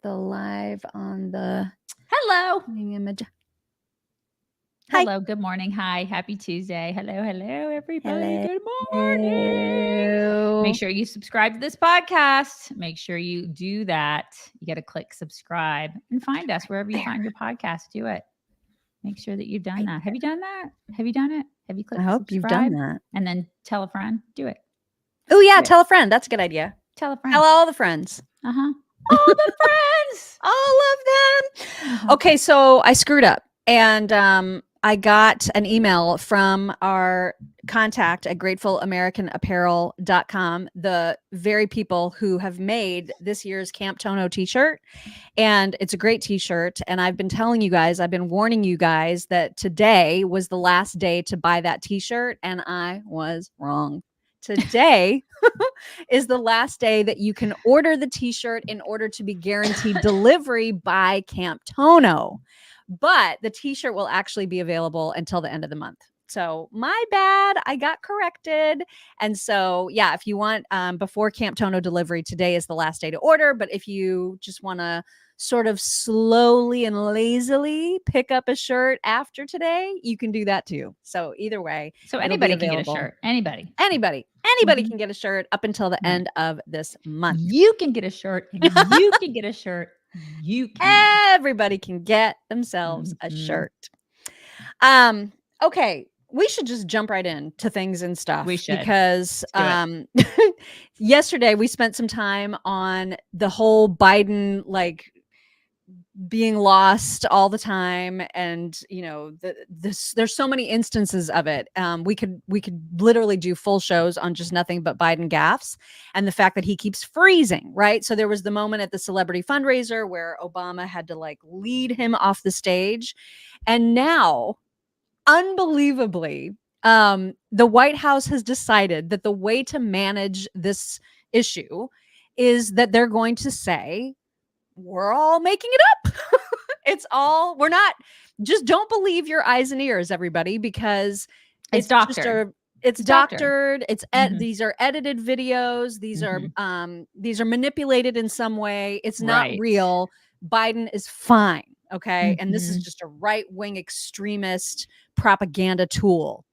the live on the Hello. image. Hi. Hello. Good morning. Hi. Happy Tuesday. Hello. Hello, everybody. Hello. Good morning. Make sure you subscribe to this podcast. Make sure you do that. You got to click subscribe and find us wherever you find your podcast. Do it. Make sure that you've done that. Have you done that? Have you done it? Have you clicked I hope subscribe? you've done that. And then tell a friend. Do it. Oh, yeah. Tell a friend. That's a good idea. Tell a friend. Tell all the friends. Uh-huh. All the friends. All of them. Okay. So I screwed up. And I got an email from our contact at gratefulamericanaapparel.com, the very people who have made this year's Camptono t-shirt. And it's a great t-shirt. And I've been telling you guys, I've been warning you guys that today was the last day to buy that t-shirt. And I was wrong. Today is the last day that you can order the t-shirt in order to be guaranteed delivery by Camptono. But the t-shirt will actually be available until the end of the month. So my bad, I got corrected. And so, yeah, if you want before Camptono delivery, today is the last day to order. But if you just want to sort of slowly and lazily pick up a shirt after today, you can do that too. So either way. So anybody can get a shirt. Anybody can get a shirt up until the end of this month. You can get a shirt. And you can get a shirt. You can. Everybody can get themselves a shirt. Okay, we should just jump right into things and stuff. We should, because yesterday we spent some time on the whole Biden being lost all the time, and you know, there's so many instances of it. We could literally do full shows on just nothing but Biden gaffes and the fact that he keeps freezing, right? So there was the moment at the celebrity fundraiser where Obama had to lead him off the stage, and now, unbelievably, the White House has decided that the way to manage this issue is that they're going to say, we're all making it up. We're not, just don't believe your eyes and ears, everybody, because it's doctored. It's doctored. These are edited videos. These are manipulated in some way. It's not real. Biden is fine. Okay. And this is just a right-wing extremist propaganda tool.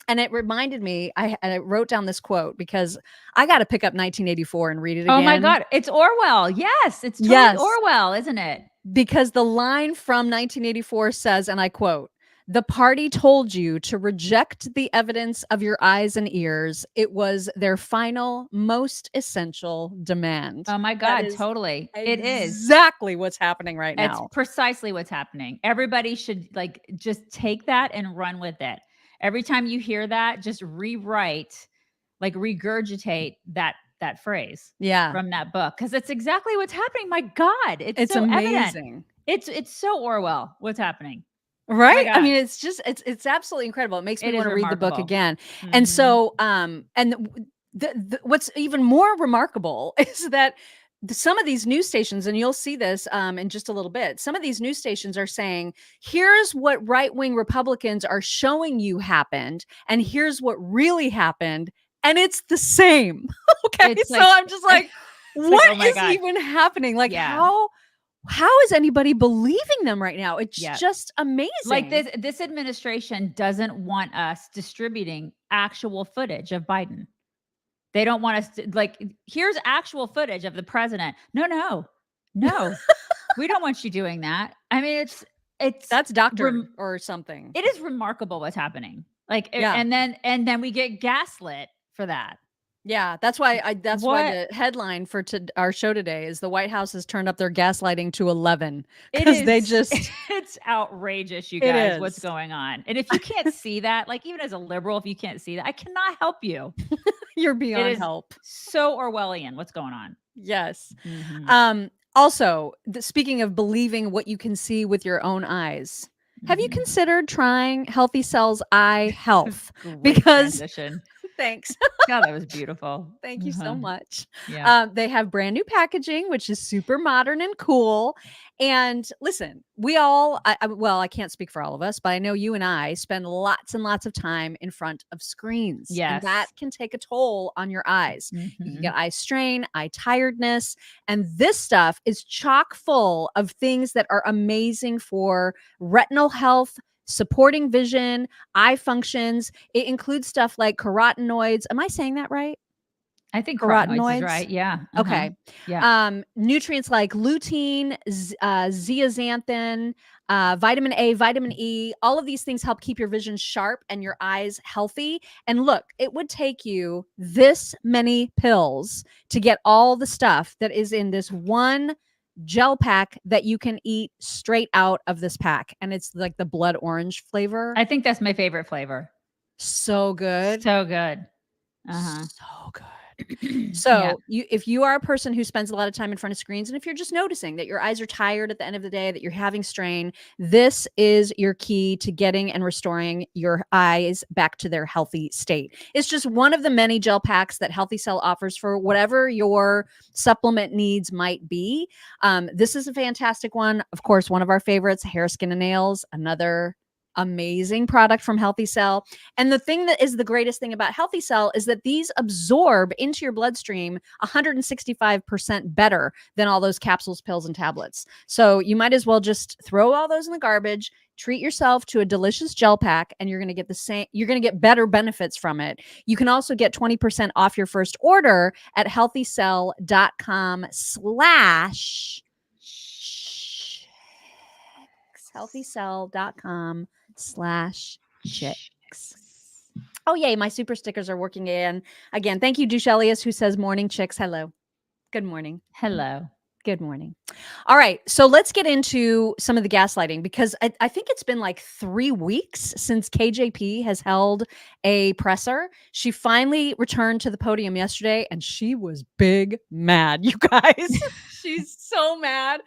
And it reminded me, I wrote down this quote because I got to pick up 1984 and read it again. Oh my God. It's Orwell. Yes. It's totally Orwell, isn't it? Because the line from 1984 says, and I quote, "The party told you to reject the evidence of your eyes and ears. It was their final, most essential demand." Oh my God, totally. It is exactly what's happening right now. It's precisely what's happening. Everybody should just take that and run with it. Every time you hear that, just rewrite, regurgitate that phrase from that book, because it's exactly what's happening. My God, it's so amazing. Evident. It's so Orwell what's happening. Right. I mean, it's just, it's absolutely incredible. It makes me want to read the book again. And so, what's even more remarkable is that some of these news stations, and you'll see this in just a little bit, some of these news stations are saying, here's what right-wing Republicans are showing you happened, and here's what really happened. And it's the same. Okay. So I'm just what is even happening? How is anybody believing them right now? It's just amazing. This administration doesn't want us distributing actual footage of Biden. They don't want us to here's actual footage of the president. No. We don't want you doing that. I mean, that's doctored or something. It is remarkable what's happening. And then we get gaslit for that. Yeah, that's why the headline for our show today is the White House has turned up their gaslighting to 11. Because it's outrageous, you guys, what's going on. And if you can't see that, even as a liberal, if you can't see that, I cannot help you. You're beyond help. So Orwellian, what's going on? Yes. Also, speaking of believing what you can see with your own eyes, have you considered trying Healthy Cells Eye Health? Because Thanks. God, that was beautiful. Thank you so much. Yeah. They have brand new packaging, which is super modern and cool. And listen, we all, well, I can't speak for all of us, but I know you and I spend lots and lots of time in front of screens. Yes. And that can take a toll on your eyes. You can get eye strain, eye tiredness. And this stuff is chock full of things that are amazing for retinal health, supporting vision, eye functions. It includes stuff like carotenoids. Am I saying that right? I think carotenoids is right. Yeah. Okay. Yeah. Nutrients like lutein, zeaxanthin, vitamin A, vitamin E, all of these things help keep your vision sharp and your eyes healthy. And look, it would take you this many pills to get all the stuff that is in this one gel pack that you can eat straight out of this pack. And it's like the blood orange flavor. I think that's my favorite flavor. So good. So good. So good. So if you are a person who spends a lot of time in front of screens, and if you're just noticing that your eyes are tired at the end of the day, that you're having strain, this is your key to getting and restoring your eyes back to their healthy state. It's just one of the many gel packs that Healthy Cell offers for whatever your supplement needs might be. This is a fantastic one. Of course, one of our favorites, hair, skin, and nails, another amazing product from Healthy Cell. And the thing that is the greatest thing about Healthy Cell is that these absorb into your bloodstream 165% better than all those capsules, pills, and tablets. So you might as well just throw all those in the garbage, treat yourself to a delicious gel pack, and you're going to get you're going to get better benefits from it. You can also get 20% off your first order at healthycell.com/ healthycell.com/chicks. Oh, yay. My super stickers are working again. Thank you, Duchelius, who says morning chicks. Hello. Good morning. Hello. Good morning. All right. So let's get into some of the gaslighting, because I think it's been like 3 weeks since KJP has held a presser. She finally returned to the podium yesterday and she was big mad, you guys. She's so mad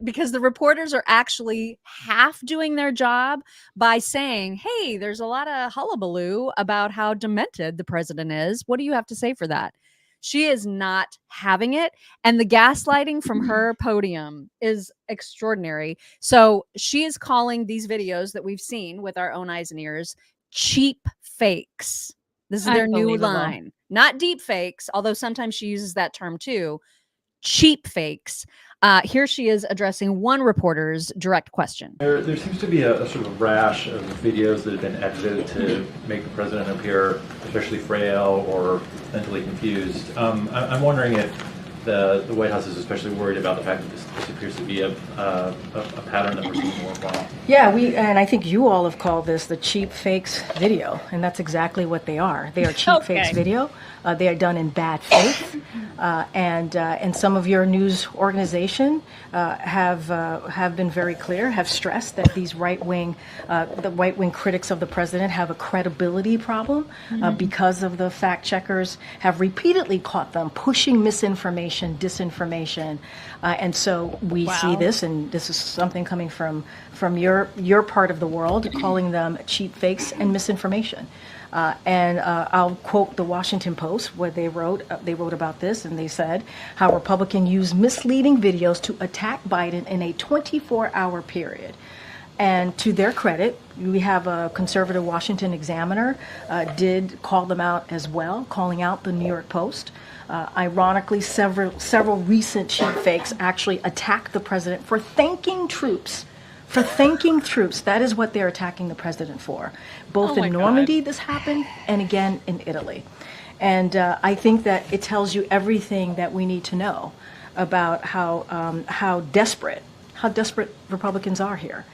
because the reporters are actually half doing their job by saying, hey, there's a lot of hullabaloo about how demented the president is. What do you have to say for that? She is not having it. And the gaslighting from her podium is extraordinary. So she is calling these videos that we've seen with our own eyes and ears cheap fakes. This is their new line. Not deep fakes, although sometimes she uses that term too. Cheap fakes. Here she is addressing one reporter's direct question. There seems to be a sort of rash of videos that have been edited to make the president appear especially frail or mentally confused. I'm wondering if the White House is especially worried about the fact that this appears to be a pattern that we're seeing more often. Yeah, and I think you all have called this the cheap fakes video, and that's exactly what they are. They are cheap fakes video. They are done in bad faith, and some of your news organization have been very clear, have stressed that these the right wing critics of the president have a credibility problem because of the fact checkers have repeatedly caught them pushing misinformation, disinformation, and so we see this, and this is something coming from your part of the world, calling them cheap fakes and misinformation. I'll quote the Washington Post, where they wrote about this, and they said how Republicans use misleading videos to attack Biden in a 24-hour period. And to their credit, we have a conservative Washington Examiner did call them out as well, calling out the New York Post. Ironically, several recent cheap fakes actually attacked the president for thanking troops. That is what they're attacking the president for. Both in Normandy, this happened, and again in Italy. And I think that it tells you everything that we need to know about how desperate Republicans are here.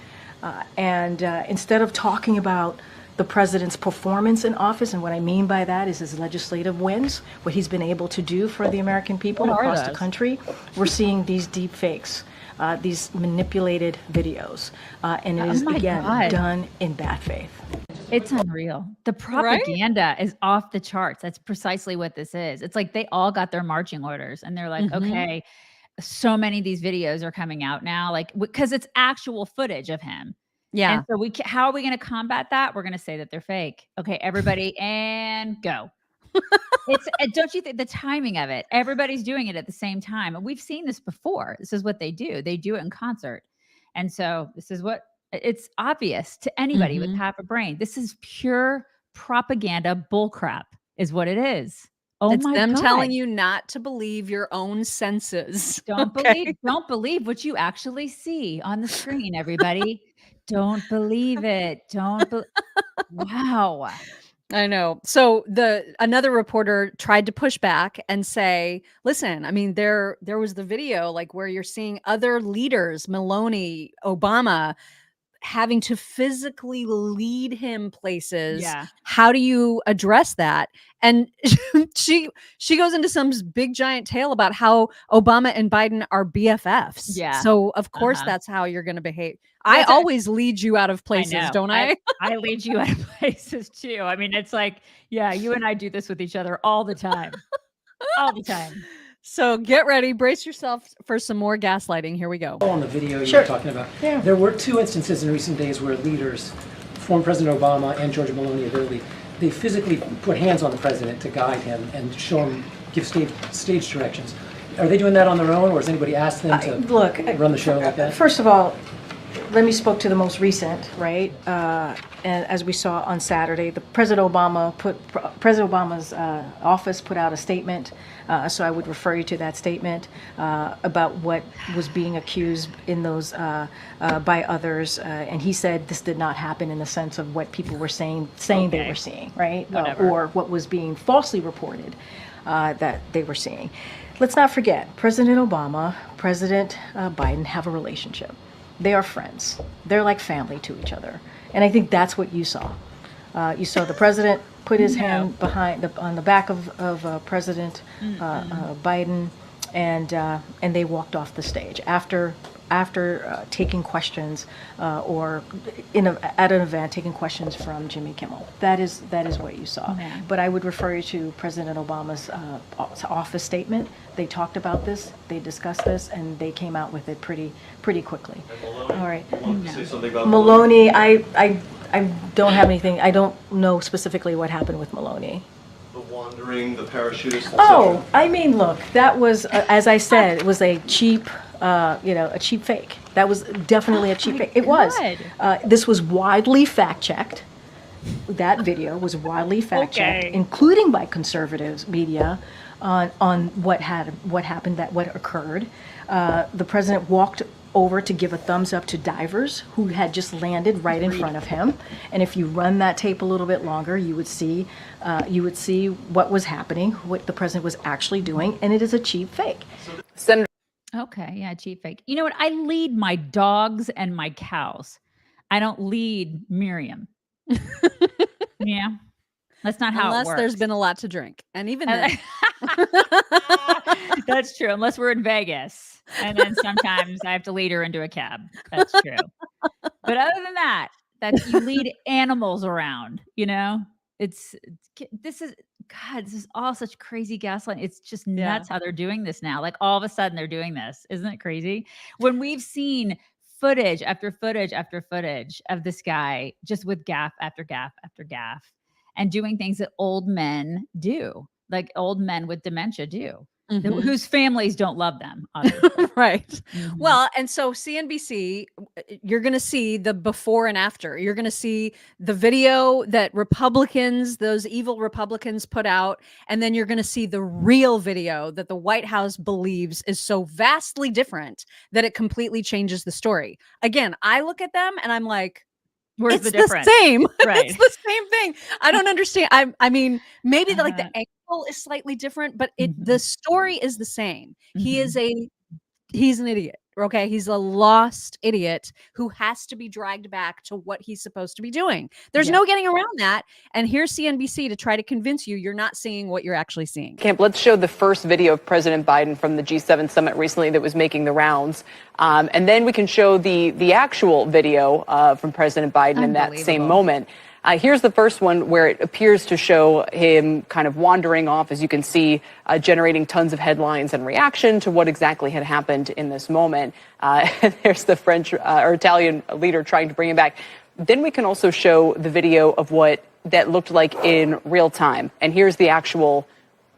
Instead of talking about the president's performance in office, and what I mean by that is his legislative wins, what he's been able to do for the American people across the country, we're seeing these deep fakes. These manipulated videos, and it is done in bad faith. It's unreal. The propaganda is off the charts. That's precisely what this is. It's like they all got their marching orders, and they're like, okay, so many of these videos are coming out now, like because it's actual footage of him. Yeah. And so how are we going to combat that? We're going to say that they're fake. Okay, everybody, and go. Don't you think the timing of it? Everybody's doing it at the same time. And we've seen this before. This is what they do. They do it in concert. And so this is what it's obvious to anybody with half a brain. This is pure propaganda bullcrap is what it is. Oh it's my them God. telling you not to believe your own senses. Don't believe what you actually see on the screen, everybody. Don't believe it. Wow. I know. So another reporter tried to push back and say, listen, I mean, there was the video like where you're seeing other leaders, Maloney, Obama, having to physically lead him places. Yeah. How do you address that? And she goes into some big giant tale about how Obama and Biden are BFFs. Yeah. So of course that's how you're going to behave. I always lead you out of places, don't I? I lead you out of places too. I mean, it's like, yeah, you and I do this with each other all the time. All the time. So get ready, brace yourself for some more gaslighting. Here we go. On the video you're talking about, there were 2 instances in recent days where leaders, former President Obama and Georgia Maloney, they physically put hands on the president to guide him and show him, give stage directions. Are they doing that on their own, or has anybody asked them to run the show like that? First of all, let me spoke to the most recent, right? And as we saw on Saturday, President Obama's office put out a statement. So I would refer you to that statement about what was being accused in those by others. And he said this did not happen in the sense of what people were saying they were seeing, right? Or what was being falsely reported that they were seeing. Let's not forget, President Obama, President Biden have a relationship. They are friends. They're like family to each other. And I think that's what you saw. You saw the president put his hand on the back of President Biden, and they walked off the stage after taking questions or at an event taking questions from Jimmy Kimmel. That is what you saw. Okay. But I would refer you to President Obama's office statement. They talked about this, they discussed this, and they came out with it pretty quickly. Maloney, All right. you want to say something about Maloney, I don't have anything. I don't know specifically what happened with Maloney. The wandering, the parachutist. Oh, I mean, look, that was, as I said, it was a cheap, a cheap fake. That was definitely a cheap fake. It was. This was widely fact-checked. That video was widely fact-checked, including by conservative media, on what happened, what occurred. The president walked over to give a thumbs up to divers who had just landed right in front of him. And if you run that tape a little bit longer, you would see what was happening, what the president was actually doing, and it is a cheap fake. Okay, yeah, cheap fake. You know what? I lead my dogs and my cows. I don't lead Miriam. Yeah. That's not how it works. Unless there's been a lot to drink. And even then. That's true. Unless we're in Vegas. And then sometimes I have to lead her into a cab. That's true. But other than that you lead animals around, this is all such crazy gaslighting. It's just nuts how they're doing this now. Like all of a sudden they're doing this. Isn't it crazy? When we've seen footage after footage after footage of this guy just with gaffe after gaffe after gaffe and doing things that old men do, like old men with dementia do. Whose families don't love them, obviously. Right. Well, and so CNBC, you're going to see the before and after. You're going to see the video that Republicans, those evil Republicans put out, and then you're going to see the real video that the White House believes is so vastly different that it completely changes the story. Again, I look at them and I'm like, where's the difference? The same. Right. It's the same thing. I don't understand. I mean, maybe the angle is slightly different, but the story is the same. He's an idiot. Okay. He's a lost idiot who has to be dragged back to what he's supposed to be doing. There's no getting around that. And here's CNBC to try to convince you you're not seeing what you're actually seeing. Camp, let's show the first video of President Biden from the G7 summit recently that was making the rounds. And then we can show the actual video from President Biden in that same moment. Here's the first one where it appears to show him kind of wandering off, as you can see, generating tons of headlines and reaction to what exactly had happened in this moment. There's the French or Italian leader trying to bring him back. Then we can also show the video of what that looked like in real time. And here's the actual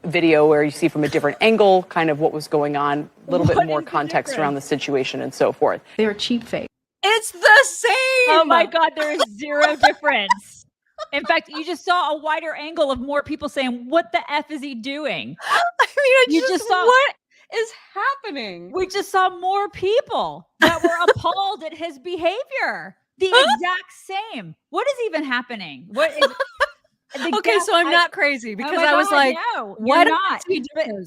video where you see from a different angle kind of what was going on, a little bit more context around the situation and so forth. They're cheap fake. It's the same. Oh my God, there is zero difference. In fact, you just saw a wider angle of more people saying, "What the F is he doing?" I mean, You just saw what is happening. We just saw more people that were appalled at his behavior. The exact same. What is even happening? What is Okay, so I'm not crazy because I was like, no, what you're not.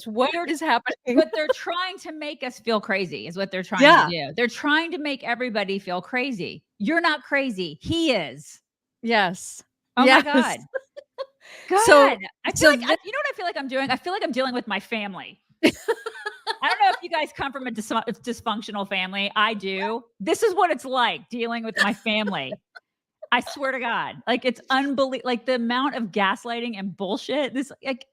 What is happening? But they're trying to make us feel crazy is what they're trying to do. They're trying to make everybody feel crazy. You're not crazy. He is. Yes. Oh yes. my God. God. So, I feel like, you know what I feel like I'm doing? I feel like I'm dealing with my family. I don't know if you guys come from a dysfunctional family. I do. This is what it's like dealing with my family. I swear to God, like it's unbelievable. Like the amount of gaslighting and bullshit.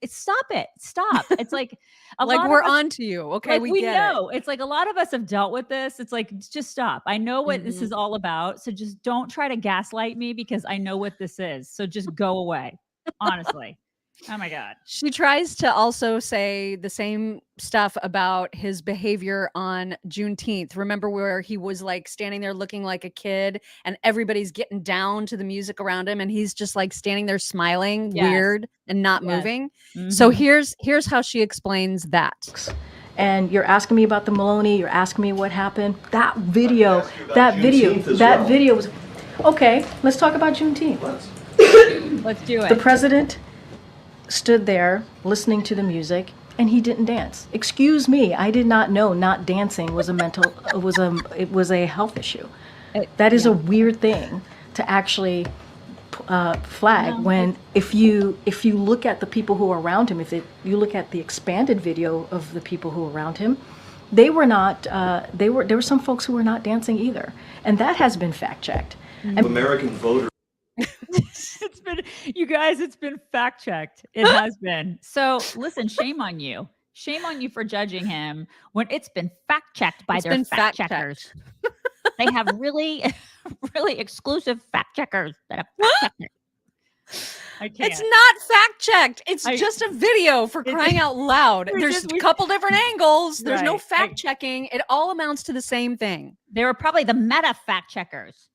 Stop it. Stop. It's like we're on to you. Okay, like, we get know. it. It's like a lot of us have dealt with this. It's like just stop. I know what this is all about. So just don't try to gaslight me because I know what this is. So just go away. Honestly. Oh my God. She tries to also say the same stuff about his behavior on Juneteenth. Remember where he was like standing there looking like a kid and everybody's getting down to the music around him and he's just like standing there smiling, weird and not moving. So here's how she explains that. And you're asking me about the Maloney, you're asking me what happened. That video was okay. Let's talk about Juneteenth. Let's do it. The president stood there listening to the music and he didn't dance. Excuse me, I did not know not dancing was a health issue. That is a weird thing to actually flag when if you look at the people who are around him, you look at the expanded video of the people who were around him, they were not there were some folks who were not dancing either. And that has been fact checked. American voters. It's been, you guys, it's been fact checked. It has been. So listen, shame on you. Shame on you for judging him when it's been fact checked by their fact checkers. They have really, really exclusive fact checkers that have fact checked it. I can't. It's not fact checked. It's just a video for crying out loud. There's a couple different angles. There's no fact checking. It all amounts to the same thing. They were probably the meta fact checkers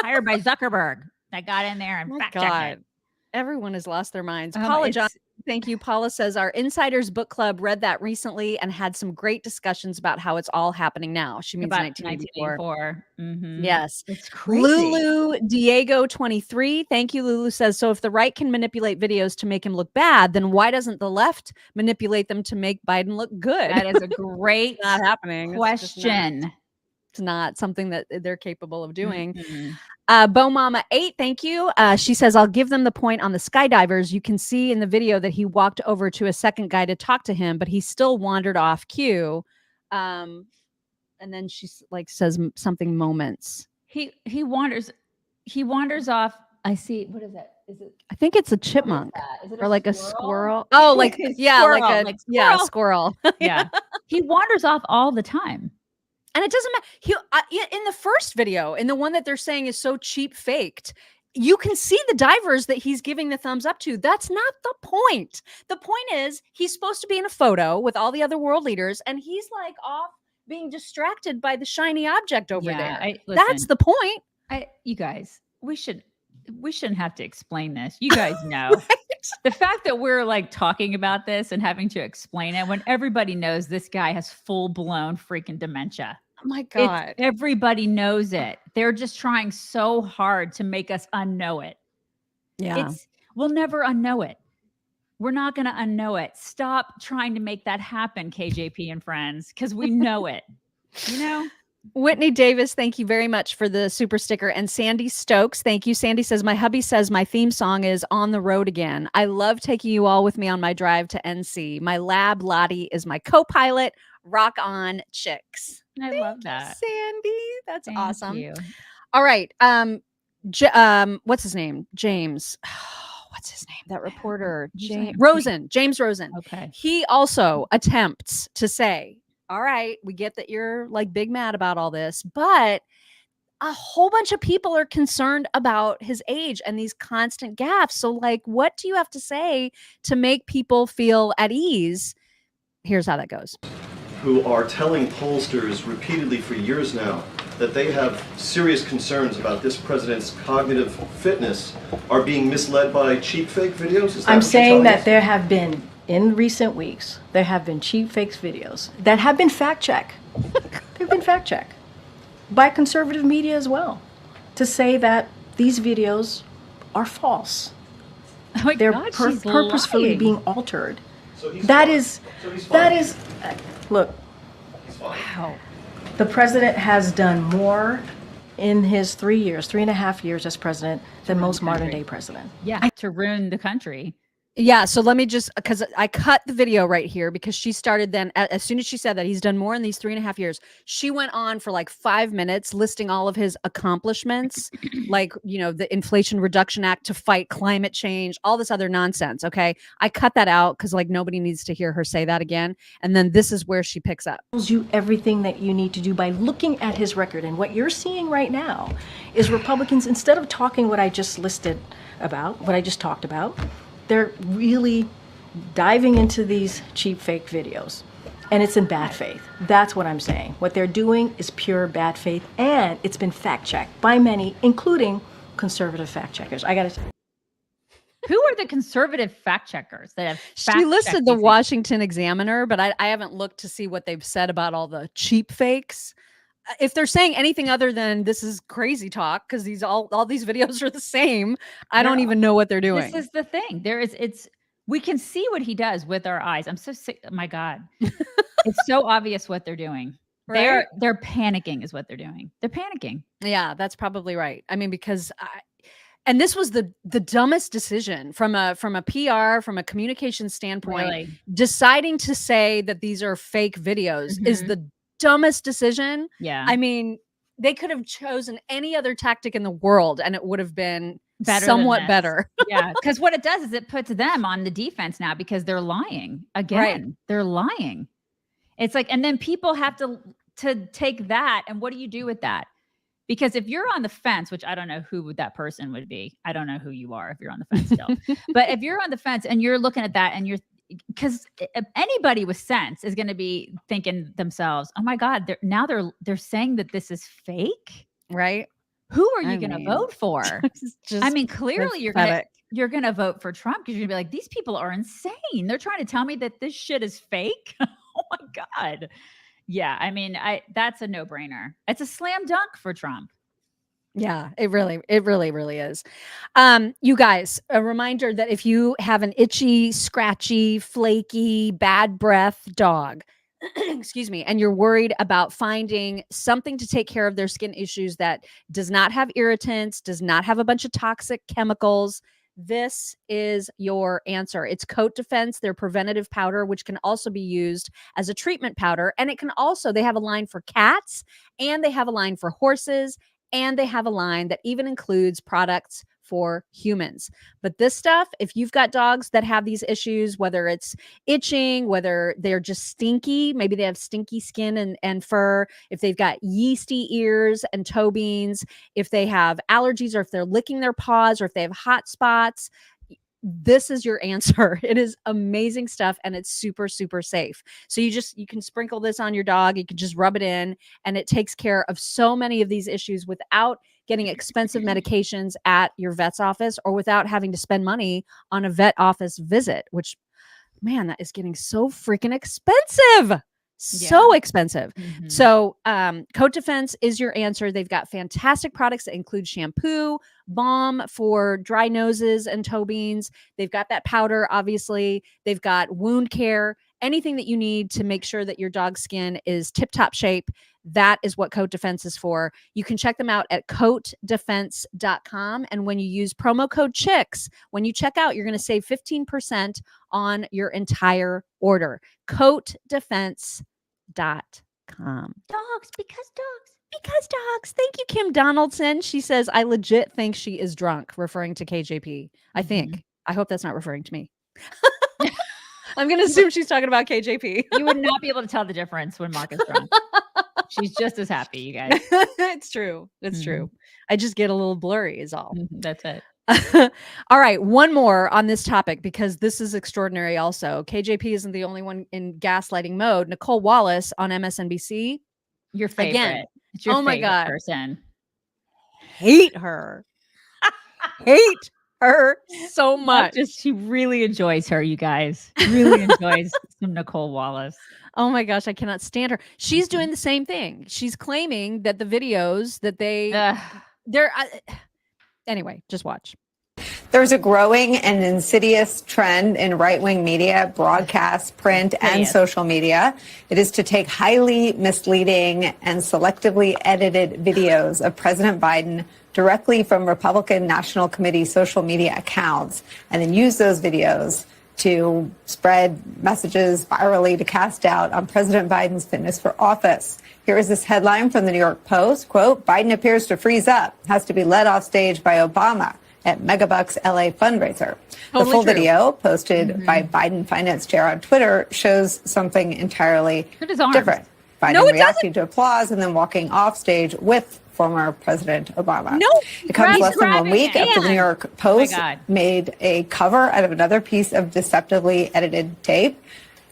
hired by Zuckerberg. That got in there and fact checked it. Everyone has lost their minds. Paula Johnson, thank you. Paula says our Insiders Book Club read that recently and had some great discussions about how it's all happening now. She means about 1984. Mm-hmm. Yes. It's crazy. Lulu Diego 23. Thank you. Lulu says, so if the right can manipulate videos to make him look bad, then why doesn't the left manipulate them to make Biden look good? That is a great not happening. question. It's not something that they're capable of doing. Bo Mama 8, thank you. She says, I'll give them the point on the skydivers. You can see in the video that he walked over to a second guy to talk to him, but he still wandered off cue. And then she like says something moments. He wanders off. I see. What is that? Is it? I think it's a chipmunk or like a squirrel. Oh, like squirrel. Squirrel. Yeah. He wanders off all the time. And it doesn't matter. In the first video, in the one that they're saying is so cheap faked, you can see the divers that he's giving the thumbs up to. That's not the point. The point is he's supposed to be in a photo with all the other world leaders, and he's like off being distracted by the shiny object over there. That's the point. You guys, we shouldn't have to explain this. You guys know. Right? The fact that we're like talking about this and having to explain it when everybody knows this guy has full-blown freaking dementia. Oh my God. Everybody knows it. They're just trying so hard to make us unknow it. Yeah. We'll never unknow it. We're not going to unknow it. Stop trying to make that happen, KJP and friends, because we know it. You know? Whitney Davis, thank you very much for the super sticker. And Sandy Stokes, thank you. Sandy says, my hubby says my theme song is On the Road Again. I love taking you all with me on my drive to NC. My lab, Lottie, is my co-pilot. Rock on, chicks. I love that. Sandy. That's awesome. You. All right. what's his name? James. What's his name? That reporter, James Rosen. Okay. He also attempts to say, all right, we get that you're like big mad about all this, but a whole bunch of people are concerned about his age and these constant gaffes. So like, what do you have to say to make people feel at ease? Here's how that goes. Who are telling pollsters repeatedly for years now that they have serious concerns about this president's cognitive fitness are being misled by cheap fake videos? Is that I'm what you're saying telling that us? there have been, in recent weeks, there have been cheap fakes videos that have been fact-checked. They've been fact-checked by conservative media as well, to say that these videos are false. Oh my They're God, she's purposefully lying. being altered. So he's That fine. is, So he's that fine. is, look, He's fine. Wow. the president has done more in his 3.5 years as president than most modern day president. Yeah. To ruin the country. Yeah, so let me just, because I cut the video right here because she started then, as soon as she said that he's done more in these 3.5 years, she went on for like 5 minutes listing all of his accomplishments, like, you know, the Inflation Reduction Act to fight climate change, all this other nonsense. Okay. I cut that out because like nobody needs to hear her say that again. And then this is where she picks up. Tells you everything that you need to do by looking at his record. And what you're seeing right now is Republicans, instead of talking what I just listed about, what I just talked about, they're really diving into these cheap fake videos. And it's in bad faith. That's what I'm saying. What they're doing is pure bad faith. And it's been fact-checked by many, including conservative fact-checkers. I got to say. Who are the conservative fact checkers that have She listed fact-checked the these things? Washington Examiner, but I haven't looked to see what they've said about all the cheap fakes. If they're saying anything other than this is crazy talk, because these all these videos are the same, I don't even know what they're doing. This is the thing. We can see what he does with our eyes. I'm so sick. Oh my God. It's so obvious what they're doing. Right? They're panicking is what they're doing. They're panicking. Yeah, that's probably right. I mean, because and this was the dumbest decision from a PR, from a communication standpoint. Really? Deciding to say that these are fake videos is the dumbest decision. Yeah. I mean, they could have chosen any other tactic in the world and it would have been Better than somewhat this. better. Yeah. Because what it does is it puts them on the defense now because they're lying again. Right. They're lying. It's like, and then people have to take that. And what do you do with that? Because if you're on the fence, which I don't know who that person would be. I don't know who you are if you're on the fence still. But if you're on the fence and you're looking at that and because anybody with sense is going to be thinking themselves, oh my God, they're saying that this is fake. Right. Who are you going to vote for? Just I mean, clearly pathetic. you're going to vote for Trump because you're going to be like, these people are insane. They're trying to tell me that this shit is fake. Oh my God. Yeah. I mean, that's a no-brainer. It's a slam dunk for Trump. Yeah, it really is. You guys, a reminder that if you have an itchy, scratchy, flaky, bad breath dog, excuse me, and you're worried about finding something to take care of their skin issues that does not have irritants, does not have a bunch of toxic chemicals, this is your answer. It's Coat Defense, their preventative powder, which can also be used as a treatment powder. And it can also, they have a line for cats and they have a line for horses. And they have a line that even includes products for humans. But this stuff, if you've got dogs that have these issues, whether it's itching, whether they're just stinky, maybe they have stinky skin and fur, if they've got yeasty ears and toe beans, if they have allergies or if they're licking their paws or if they have hot spots, this is your answer. It is amazing stuff and it's super, super safe. So you can sprinkle this on your dog. You can just rub it in and it takes care of so many of these issues without getting expensive medications at your vet's office or without having to spend money on a vet office visit, which, man, that is getting so freaking expensive. So expensive. So Coat Defense is your answer. They've got fantastic products that include shampoo, balm for dry noses and toe beans. They've got that powder, obviously. They've got wound care, anything that you need to make sure that your dog's skin is tip-top shape. That is what Coat Defense is for. You can check them out at coatdefense.com. And when you use promo code CHICKS, when you check out, you're going to save 15% on your entire order. Coatdefense.com. Dogs, because dogs. Because dogs. Thank you, Kim Donaldson. She says, I legit think she is drunk, referring to KJP. I think. I hope that's not referring to me. I'm going to assume she's talking about KJP. You would not be able to tell the difference when Mark is drunk. She's just as happy, you guys. It's true. It's true. I just get a little blurry is all. That's it. All right. One more on this topic, because this is extraordinary also. KJP isn't the only one in gaslighting mode. Nicole Wallace on MSNBC. Your favorite. Again, it's your my God. person. Hate her. Hate her so much. She really enjoys her, you guys. Really enjoys some Nicole Wallace. Oh my gosh, I cannot stand her. She's doing the same thing. She's claiming that the videos that they're anyway, just watch. There's a growing and insidious trend in right-wing media, broadcast, print, and social media. It is to take highly misleading and selectively edited videos of President Biden directly from Republican National Committee social media accounts and then use those videos to spread messages virally to cast doubt on President Biden's fitness for office. Here is this headline from the New York Post, quote, Biden appears to freeze up, has to be led off stage by Obama at Megabucks LA fundraiser. The full video posted by Biden finance chair on Twitter shows something entirely different. Biden reacting to applause and then walking off stage with former President Obama. It comes less than 1 week after the New York Post made a cover out of another piece of deceptively edited tape,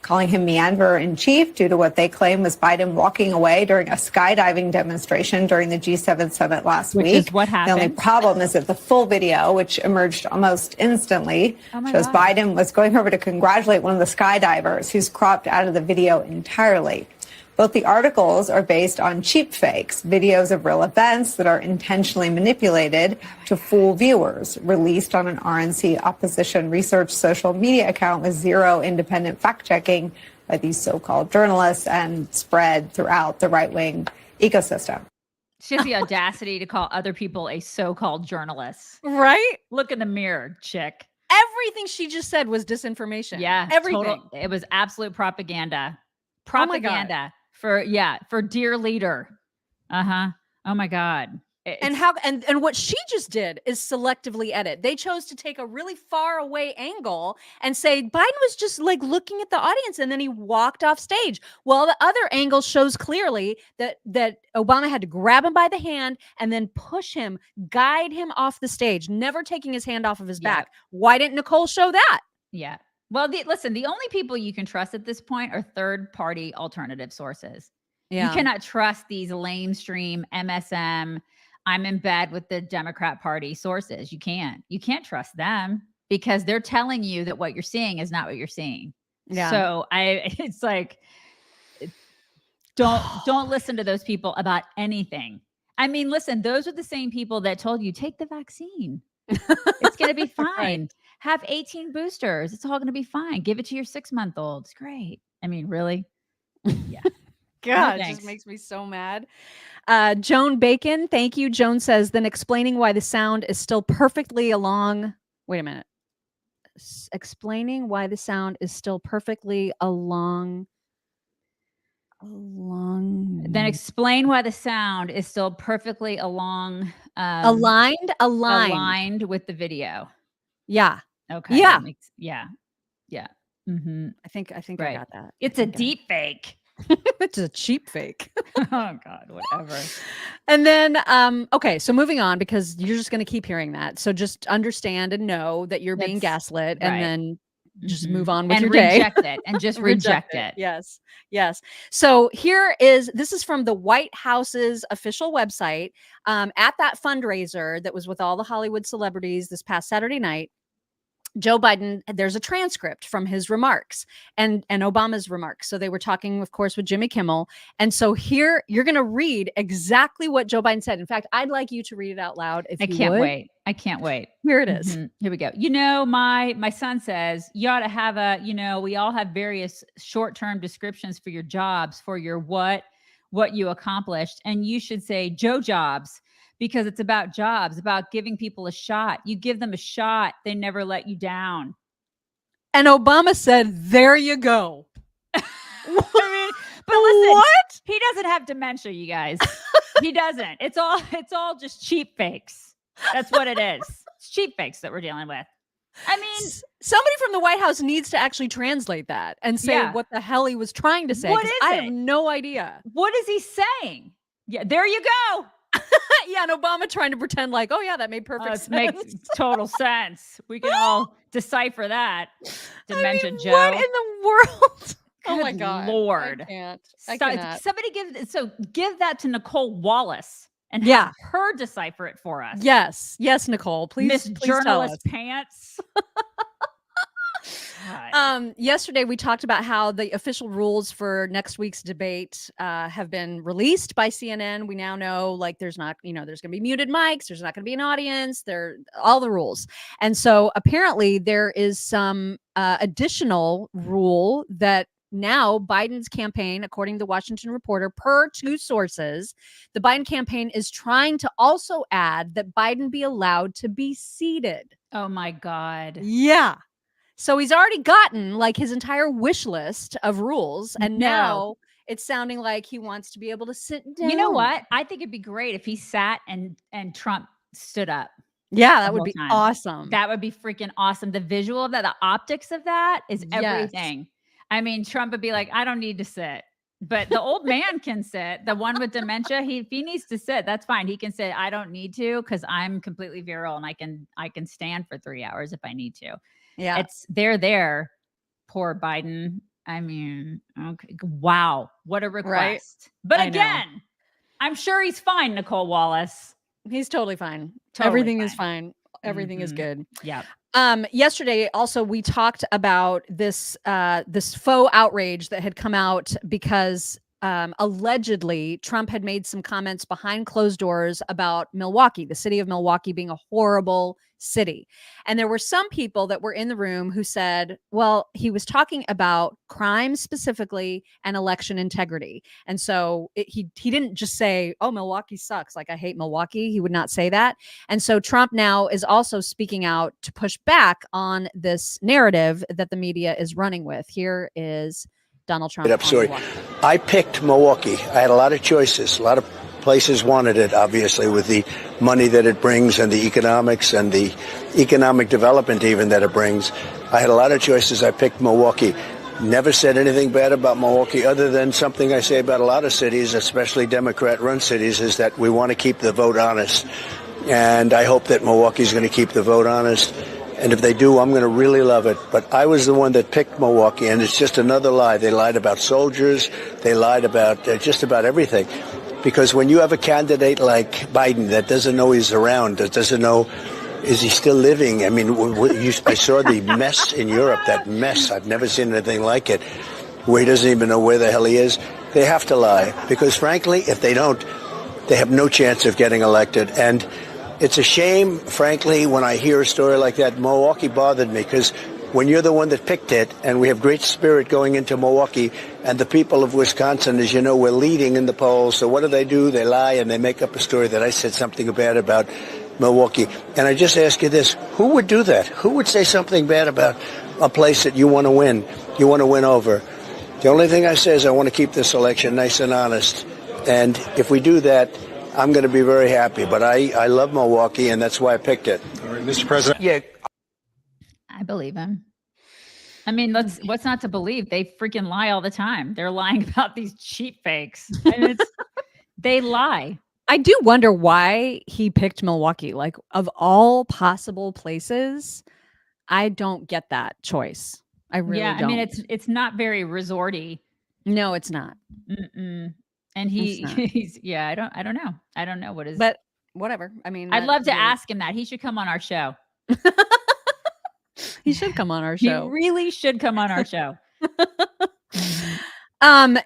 calling him meanderer-in-chief due to what they claim was Biden walking away during a skydiving demonstration during the G7 summit last week. Which is what happened. The only problem is that the full video, which emerged almost instantly, shows Biden was going over to congratulate one of the skydivers who's cropped out of the video entirely. Both the articles are based on cheap fakes, videos of real events that are intentionally manipulated to fool viewers, released on an RNC opposition research social media account with zero independent fact-checking by these so-called journalists and spread throughout the right-wing ecosystem. She has the audacity to call other people a so-called journalist. Right? Look in the mirror, chick. Everything she just said was disinformation. Yeah. Everything. It was absolute propaganda. Oh my God. For dear leader. Oh my God. And what she just did is selectively edit. They chose to take a really far away angle and say Biden was just like looking at the audience and then he walked off stage. Well, the other angle shows clearly that Obama had to grab him by the hand and then push him, guide him off the stage, never taking his hand off of his back. Why didn't Nicole show that? Yeah. Well, listen, the only people you can trust at this point are third-party alternative sources. Yeah. You cannot trust these lamestream MSM, I'm in bed with the Democrat Party sources. You can't trust them because they're telling you that what you're seeing is not what you're seeing. Yeah. So it's like, don't listen to those people about anything. I mean, listen, those are the same people that told you, take the vaccine. It's going to be fine. Right. Have 18 boosters. It's all going to be fine. Give it to your 6-month-old. It's great. I mean, really? Yeah. God, it just makes me so mad. Joan Bacon, thank you. Joan says, then explaining why the sound is still perfectly along. Wait a minute. Explaining why the sound is still perfectly along. Then explain why the sound is still perfectly aligned with the video. Yeah. Okay. Yeah. Yeah. Mm-hmm. I think I got that. It's a deep fake. It's a cheap fake. Oh God, whatever. And then, okay, so moving on because you're just going to keep hearing that. So just understand and know that you're being gaslit, and then just move on with your day. Reject it, and just reject it. Yes. So this is from the White House's official website. At that fundraiser that was with all the Hollywood celebrities this past Saturday night, Joe Biden, there's a transcript from his remarks and Obama's remarks. So they were talking, of course, with Jimmy Kimmel. And so here you're going to read exactly what Joe Biden said. In fact, I'd like you to read it out loud. If I can't wait. I can't wait. Here it is. Mm-hmm. Here we go. You know, my son says you ought to have we all have various short-term descriptions for your jobs, for your what you accomplished. And you should say Joe Jobs. Because it's about jobs, about giving people a shot. You give them a shot, they never let you down. And Obama said, there you go. But listen, what? He doesn't have dementia, you guys. He doesn't. It's all just cheap fakes. That's what it is. It's cheap fakes that we're dealing with. I mean, somebody from the White House needs to actually translate that and say what the hell he was trying to say. What is I it? have no idea. What is he saying? Yeah, there you go. Yeah, and Obama trying to pretend like, oh yeah, that made perfect sense. Makes total sense. We can all decipher that. Dementia Joe. What in the world? Oh my Good God, Lord! I cannot. Somebody give that to Nicole Wallace and have her decipher it for us. Yes, Nicole, please. Miss please Journalist Pants. Yesterday we talked about how the official rules for next week's debate have been released by CNN. We now know, like, there's not, there's going to be muted mics, there's not going to be an audience, all the rules. And so apparently there is some additional rule that now Biden's campaign, according to the Washington Reporter, per two sources, the Biden campaign is trying to also add that Biden be allowed to be seated. Oh my God. Yeah. So he's already gotten like his entire wish list of rules. And now it's sounding like he wants to be able to sit down. You know what? I think it'd be great if he sat and Trump stood up. Yeah, that would be awesome. That would be freaking awesome. The visual of that, the optics of that is everything. Yes. I mean, Trump would be like, I don't need to sit. But the old man can sit. The one with dementia, if he needs to sit, that's fine. He can say, I don't need to because I'm completely virile and I can stand for 3 hours if I need to. Yeah. They're there. Poor Biden. I mean, okay. Wow. What a request. Right? But again, I'm sure he's fine, Nicole Wallace. He's totally fine. Everything is fine. Everything is good. Yeah. Yesterday, also, we talked about this faux outrage that had come out because allegedly Trump had made some comments behind closed doors about Milwaukee, the city of Milwaukee being a horrible city. And there were some people that were in the room who said, well, he was talking about crime specifically and election integrity. And so he didn't just say, oh, Milwaukee sucks, like I hate Milwaukee. He would not say that. And so Trump now is also speaking out to push back on this narrative that the media is running with. Here is Donald Trump. I picked Milwaukee. I had a lot of choices. A lot of places wanted it, obviously, with the money that it brings and the economics and the economic development even that it brings. I had a lot of choices. I picked Milwaukee. Never said anything bad about Milwaukee other than something I say about a lot of cities, especially Democrat-run cities, is that we want to keep the vote honest. And I hope that Milwaukee's going to keep the vote honest. And if they do, I'm going to really love it. But I was the one that picked Milwaukee, and it's just another lie. They lied about soldiers. They lied about just about everything. Because when you have a candidate like Biden that doesn't know he's around, that doesn't know, is he still living? I mean, I saw the mess in Europe, that mess. I've never seen anything like it, where he doesn't even know where the hell he is. They have to lie. Because frankly, if they don't, they have no chance of getting elected. And it's a shame, frankly, when I hear a story like that. Milwaukee bothered me because when you're the one that picked it, and we have great spirit going into Milwaukee, and the people of Wisconsin, as you know, we're leading in the polls. So what do? They lie and they make up a story that I said something bad about Milwaukee. And I just ask you this, who would do that? Who would say something bad about a place that you want to win? You want to win over? The only thing I say is I want to keep this election nice and honest. And if we do that, I'm going to be very happy. But I love Milwaukee, and that's why I picked it. All right, Mr. President. Yeah. I believe him. I mean, what's not to believe? They freaking lie all the time. They're lying about these cheap fakes. And they lie. I do wonder why he picked Milwaukee. Like, of all possible places, I don't get that choice. I really don't. I mean, it's not very resorty. No, it's not. Mm-mm. And he's I don't know. I don't know what is. But whatever. I mean, I'd love to ask him that. He should come on our show. He should come on our show. He really should come on our show.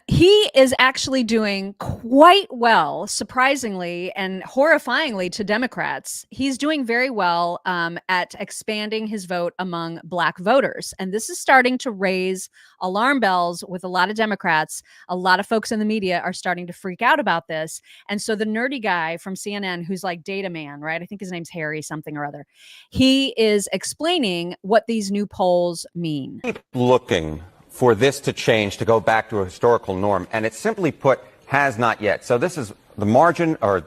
He is actually doing quite well, surprisingly and horrifyingly to Democrats. He's doing very well at expanding his vote among Black voters. And this is starting to raise alarm bells with a lot of Democrats. A lot of folks in the media are starting to freak out about this. And so the nerdy guy from CNN, who's like data man, right? I think his name's Harry something or other. He is explaining what these new polls mean. Keep looking for this to change, to go back to a historical norm. And it's simply put, has not yet. So this is the margin, or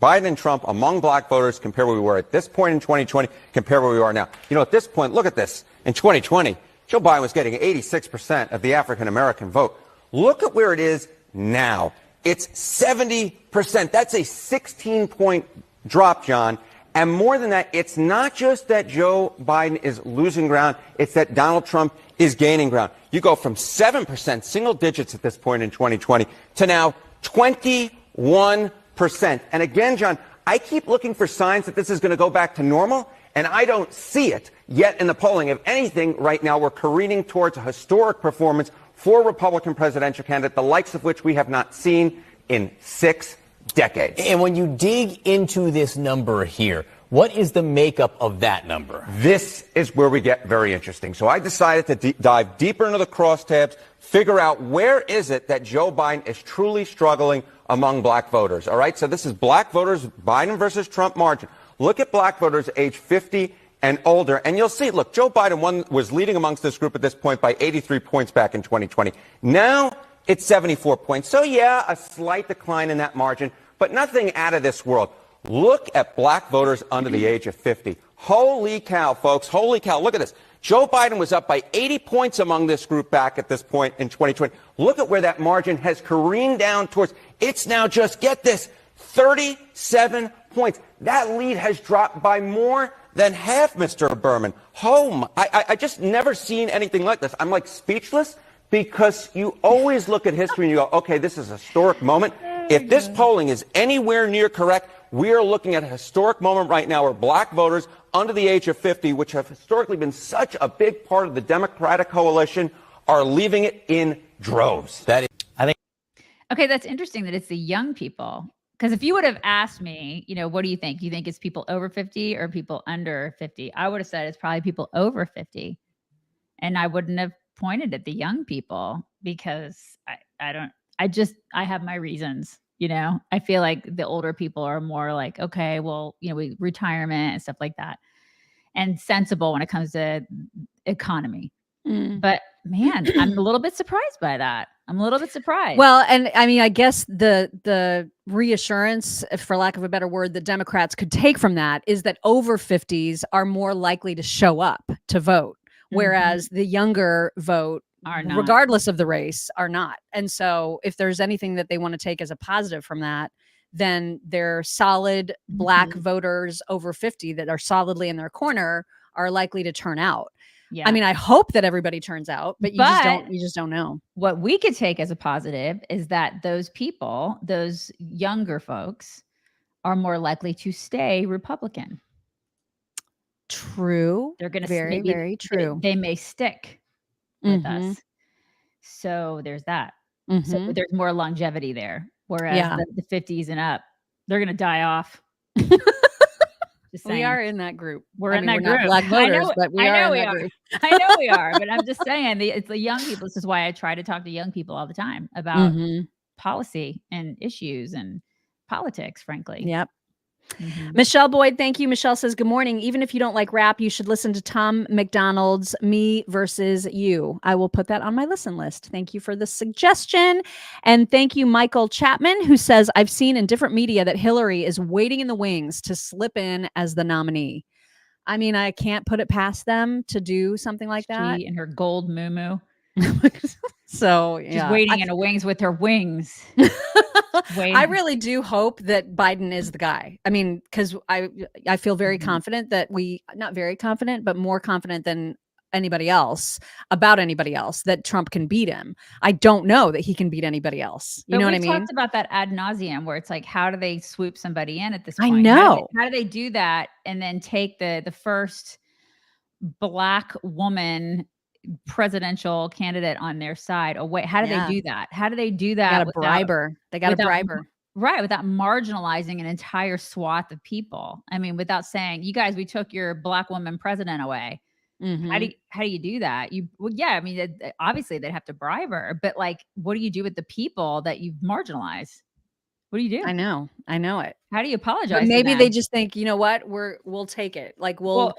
Biden and Trump among black voters, compare where we were at this point in 2020, compare where we are now. You know, at this point, look at this. In 2020, Joe Biden was getting 86% of the African-American vote. Look at where it is now. It's 70%. That's a 16-point drop, John. And more than that, it's not just that Joe Biden is losing ground, it's that Donald Trump is gaining ground. You go from 7%, single digits at this point in 2020, to now 21%. And again, John, I keep looking for signs that this is going to go back to normal, and I don't see it yet in the polling. If anything, right now we're careening towards a historic performance for a Republican presidential candidate, the likes of which we have not seen in 6 decades. And when you dig into this number here, what is the makeup of that number? This is where we get very interesting. So I decided to dive deeper into the crosstabs, figure out where is it that Joe Biden is truly struggling among black voters. All right, so this is black voters, Biden versus Trump margin. Look at black voters age 50 and older, and you'll see, look, Joe Biden was leading amongst this group at this point by 83 points back in 2020. Now it's 74 points. So yeah, a slight decline in that margin, but nothing out of this world. Look at black voters under the age of 50. Holy cow, folks. Holy cow. Look at this. Joe Biden was up by 80 points among this group back at this point in 2020. Look at where that margin has careened down towards. It's now just, get this, 37 points. That lead has dropped by more than half, Mr. Berman. I just never seen anything like this. I'm like speechless, because you always look at history and you go, okay, this is a historic moment. If this polling is anywhere near correct, we are looking at a historic moment right now where black voters under the age of 50, which have historically been such a big part of the Democratic coalition, are leaving it in droves. That is, I think. Okay, that's interesting that it's the young people. Because if you would have asked me, you know, what do you think? Do you think it's people over 50 or people under 50? I would have said it's probably people over 50. And I wouldn't have pointed at the young people, because I have my reasons, you know. I feel like the older people are more like, okay, well, you know, retirement and stuff like that, and sensible when it comes to economy. But man, I'm a little bit surprised by that. I'm a little bit surprised. Well, and I mean, I guess the reassurance, for lack of a better word, the Democrats could take from that is that over 50s are more likely to show up to vote, whereas the younger vote, regardless of the race, are not. And so if there's anything that they want to take as a positive from that, then their solid black voters over 50 that are solidly in their corner are likely to turn out. Yeah. I mean, I hope that everybody turns out, but you just don't know. What we could take as a positive is that those people, those younger folks, are more likely to stay Republican. True. They're going to very true. They may stick with us. So there's that. So there's more longevity there. Whereas the 50s and up, they're going to die off. We are in that group. We're in that group. Not black voters, but we are in that group. I know we are, but I'm just saying it's the young people. This is why I try to talk to young people all the time about policy and issues and politics, frankly. Yep. Michelle Boyd, thank you. Michelle says, good morning. Even if you don't like rap, you should listen to Tom McDonald's Me Versus You. I will put that on my listen list. Thank you for the suggestion. And thank you, Michael Chapman, who says, I've seen in different media that Hillary is waiting in the wings to slip in as the nominee. I mean, I can't put it past them to do something like that. She and her gold moo-moo. So she's waiting in the wings with her wings. I really do hope that Biden is the guy. I mean, because I feel very confident that not very confident, but more confident than anybody else that Trump can beat him. I don't know that he can beat anybody else. You know what I mean? We talked about that ad nauseum, where it's like, how do they swoop somebody in at this point? I know. How do they do that and then take the first black woman presidential candidate on their side away? How do they do that? How do they do that? They got to bribe her. They got to bribe her. Right. Without marginalizing an entire swath of people. I mean, without saying, you guys, we took your black woman president away. How do you do that? I mean, obviously they'd have to bribe her, but like, what do you do with the people that you've marginalized? What do you do? I know it. How do you apologize? But maybe they just think, you know what, we'll take it. Like we'll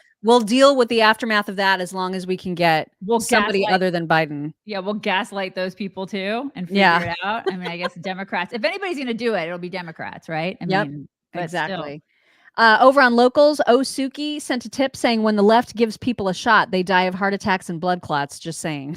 deal with the aftermath of that as long as we can get somebody other than Biden. Yeah, we'll gaslight those people too and figure it out. I mean, I guess Democrats. If anybody's going to do it, it'll be Democrats, right? I mean, exactly. Over on Locals, Osuki sent a tip saying when the left gives people a shot, they die of heart attacks and blood clots. Just saying.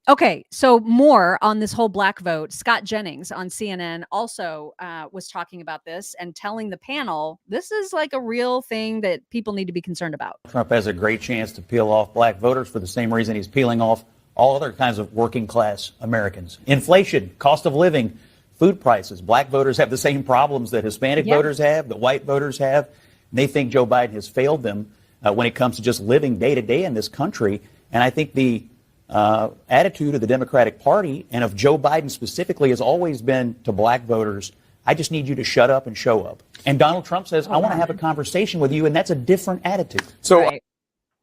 Okay, so more on this whole black vote. Scott Jennings on CNN also was talking about this and telling the panel this is like a real thing that people need to be concerned about. Trump has a great chance to peel off black voters for the same reason he's peeling off all other kinds of working class Americans. Inflation, cost of living, food prices. Black voters have the same problems that Hispanic voters have, that white voters have. They think Joe Biden has failed them when it comes to just living day to day in this country. And I think the attitude of the Democratic Party and of Joe Biden specifically has always been to black voters, I just need you to shut up and show up. And Donald Trump says, I want to have a conversation with you. And that's a different attitude. So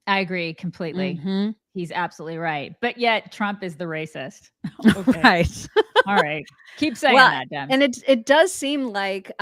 I agree completely. He's absolutely right. But yet Trump is the racist. Okay. Right. All right. Keep saying that, Dem. And it does seem like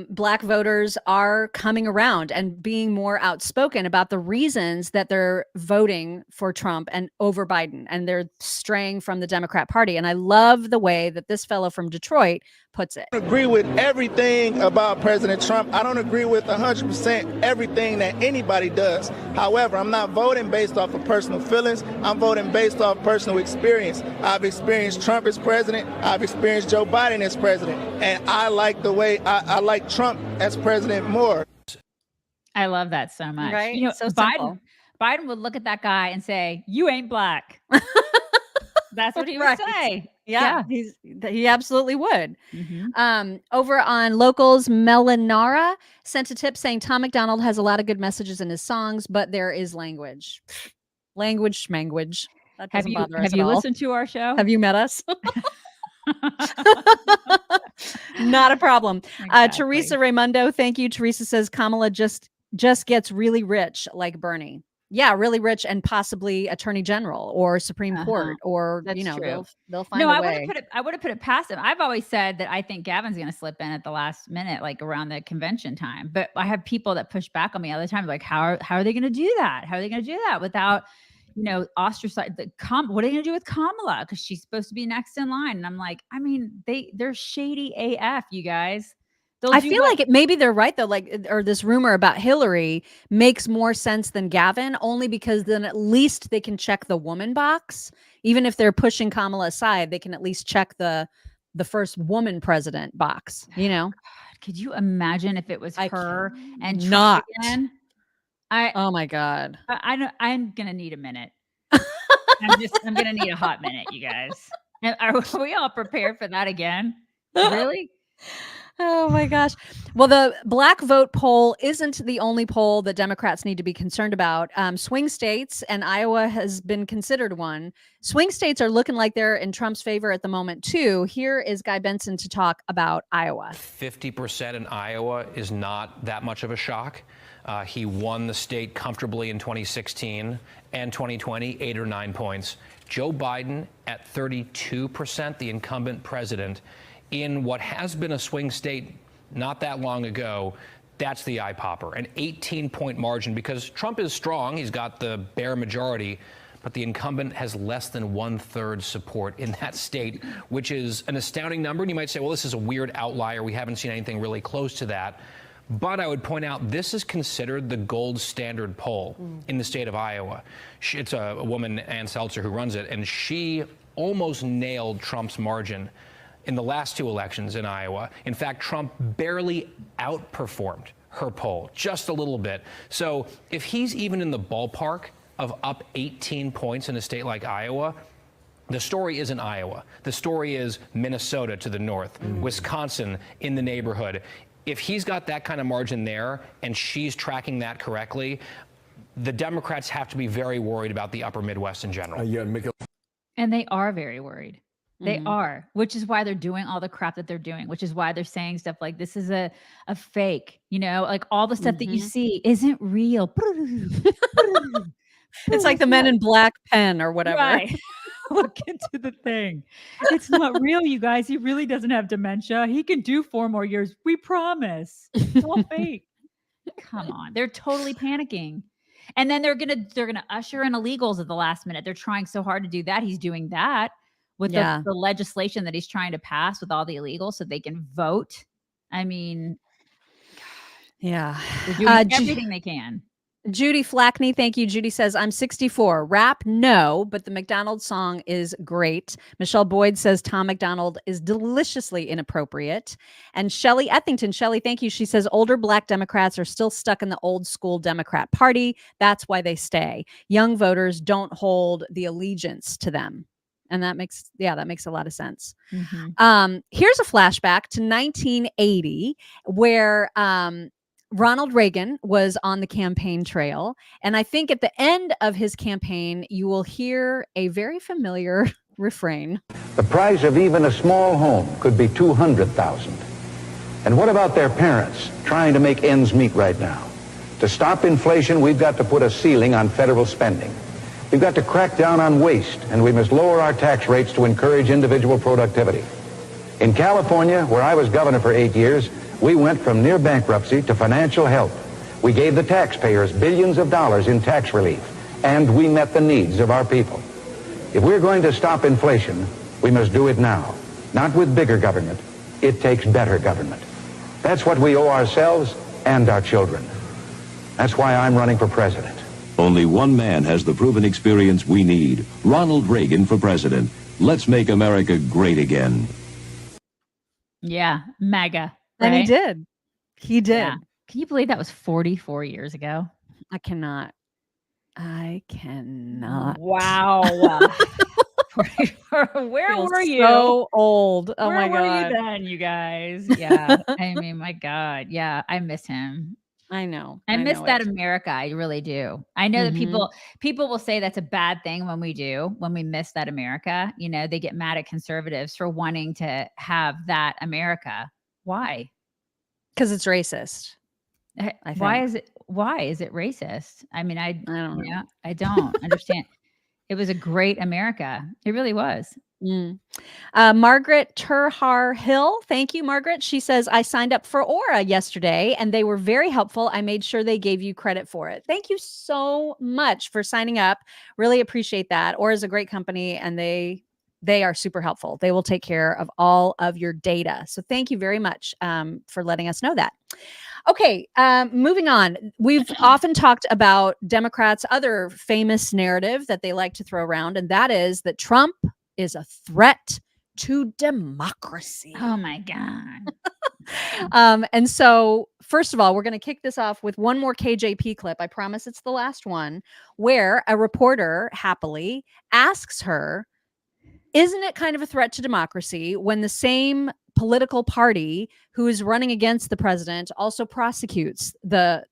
black voters are coming around and being more outspoken about the reasons that they're voting for Trump and over Biden, and they're straying from the Democrat Party. And I love the way that this fellow from Detroit puts it. I don't agree with everything about President Trump. I don't agree with 100% everything that anybody does. However, I'm not voting based off of personal feelings. I'm voting based off personal experience. I've experienced Trump as president. I've experienced Joe Biden as president. And I like the way I like Trump as president more. I love that so much. Right? You know, So simple. Biden would look at that guy and say, "You ain't black." That's what he would say. Yeah, he absolutely would. Over on Locals, Melanara sent a tip saying Tom McDonald has a lot of good messages in his songs, but there is language. Language schmanguage. That doesn't bother us have at you all. listened to our show? Have you met us? Not a problem. Exactly. Teresa Raimundo, thank you. Teresa says Kamala just gets really rich like Bernie. Yeah, really rich and possibly attorney general or Supreme Court or, That's you know, true. they'll find a way. I would have put it past him. I've always said that I think Gavin's going to slip in at the last minute, like around the convention time. But I have people that push back on me all the time. Like, how are they going to do that? How are they going to do that without, you know, ostracize what are they going to do with Kamala? Because she's supposed to be next in line. And I'm like, I mean, they're shady AF, you guys. I feel like maybe they're right though, or this rumor about Hillary makes more sense than Gavin, only because then at least they can check the woman box. Even if they're pushing Kamala aside, they can at least check the first woman president box, you know? God, could you imagine if it was her and Trump not again? Oh my God. I'm gonna need a minute. I'm gonna need a hot minute, you guys. And are we all prepared for that again? Really? Oh my gosh. Well, the black vote poll isn't the only poll that Democrats need to be concerned about. Swing states, and Iowa has been considered one. Swing states are looking like they're in Trump's favor at the moment too. Here is Guy Benson to talk about Iowa. 50% in Iowa is not that much of a shock. He won the state comfortably in 2016 and 2020, 8 or 9 points. Joe Biden at 32%, the incumbent president, in what has been a swing state not that long ago. That's the eye popper, an 18-point margin, because Trump is strong. He's got the bare majority, but the incumbent has less than 1/3 support in that state, which is an astounding number. And you might say, well, this is a weird outlier. We haven't seen anything really close to that. But I would point out this is considered the gold standard poll in the state of Iowa. It's a woman, Ann Seltzer, who runs it, and she almost nailed Trump's margin in the last 2 elections in Iowa. In fact, Trump barely outperformed her poll, just a little bit. So if he's even in the ballpark of up 18 points in a state like Iowa, the story isn't Iowa. The story is Minnesota to the north, Wisconsin in the neighborhood. If he's got that kind of margin there and she's tracking that correctly, the Democrats have to be very worried about the upper Midwest in general. And they are very worried. They are, which is why they're doing all the crap that they're doing, which is why they're saying stuff like this is a fake, you know, like all the stuff that you see isn't real. It's like the Men in Black pen or whatever. Right. Look into the thing. It's not real, you guys. He really doesn't have dementia. He can do 4 more years. We promise. It's all fake. Come on. They're totally panicking. And then they're gonna usher in illegals at the last minute. They're trying so hard to do that. He's doing that with the legislation that he's trying to pass with all the illegals so they can vote. I mean, yeah, they're doing everything they can. Judy Flackney, thank you. Judy says, I'm 64. Rap, no, but the McDonald's song is great. Michelle Boyd says Tom McDonald is deliciously inappropriate. And Shelley Ethington, Shelley, thank you. She says older Black Democrats are still stuck in the old school Democrat Party. That's why they stay. Young voters don't hold the allegiance to them. And that makes a lot of sense. Mm-hmm. Here's a flashback to 1980 where Ronald Reagan was on the campaign trail. And I think at the end of his campaign, you will hear a very familiar refrain. The price of even a small home could be $200,000. And what about their parents trying to make ends meet right now? To stop inflation, we've got to put a ceiling on federal spending. We've got to crack down on waste, and we must lower our tax rates to encourage individual productivity. In California, where I was governor for 8 years, we went from near bankruptcy to financial help. We gave the taxpayers billions of dollars in tax relief, and we met the needs of our people. If we're going to stop inflation, we must do it now, not with bigger government. It takes better government. That's what we owe ourselves and our children. That's why I'm running for president. Only one man has the proven experience we need. Ronald Reagan for president. Let's make America great again. Yeah, MAGA. And he right? did. He did. Yeah. Can you believe that was 44 years ago? I cannot. Wow. Where were you? So old. Oh Where my were God. you then, you guys? Yeah. I mean, my God. Yeah. I miss him. I know. I miss know that it. America. I really do. I know that people will say that's a bad thing when we miss that America. You know, they get mad at conservatives for wanting to have that America. Why? Because it's racist. I think. Why is it racist? I mean, I don't know. I don't understand. It was a great America. It really was. Margaret Turhar Hill. Thank you, Margaret. She says, I signed up for Aura yesterday and they were very helpful. I made sure they gave you credit for it. Thank you so much for signing up. Really appreciate that. Aura is a great company and they are super helpful. They will take care of all of your data. So thank you very much for letting us know that. Okay, moving on. We've often talked about Democrats' other famous narrative that they like to throw around, and that is that Trump is a threat to democracy. Oh my God. And so, first of all, we're going to kick this off with one more KJP clip. I promise it's the last one, where a reporter happily asks her, isn't it kind of a threat to democracy when the same political party who is running against the president also prosecutes the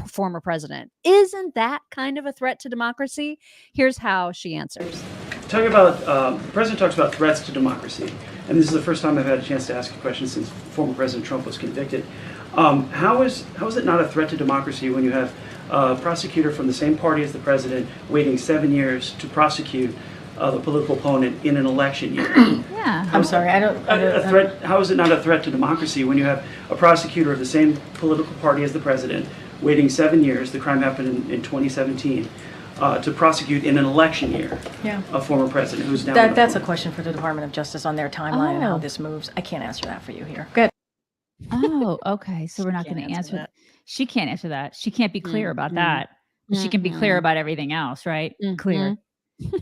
former president? Isn't that kind of a threat to democracy? Here's how she answers. Talking about, the president talks about threats to democracy, and this is the first time I've had a chance to ask a question since former President Trump was convicted. How is it not a threat to democracy when you have a prosecutor from the same party as the president waiting 7 years to prosecute the political opponent in an election year? Yeah. I'm sorry, I don't. A threat. How is it not a threat to democracy when you have a prosecutor of the same political party as the president waiting 7 years? The crime happened in 2017. To prosecute in an election year a former president who's now... That's a question for the Department of Justice on their timeline and how this moves. I can't answer that for you here. Good. Oh, okay. So we're not going to answer that. She can't answer that. She can't be clear about that. She can be clear about everything else, right? Clear.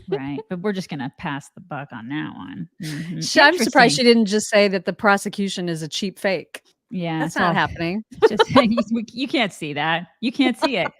Right. But we're just going to pass the buck on that one. I'm surprised she didn't just say that the prosecution is a cheap fake. Yeah. That's not happening. Just you can't see that. You can't see it.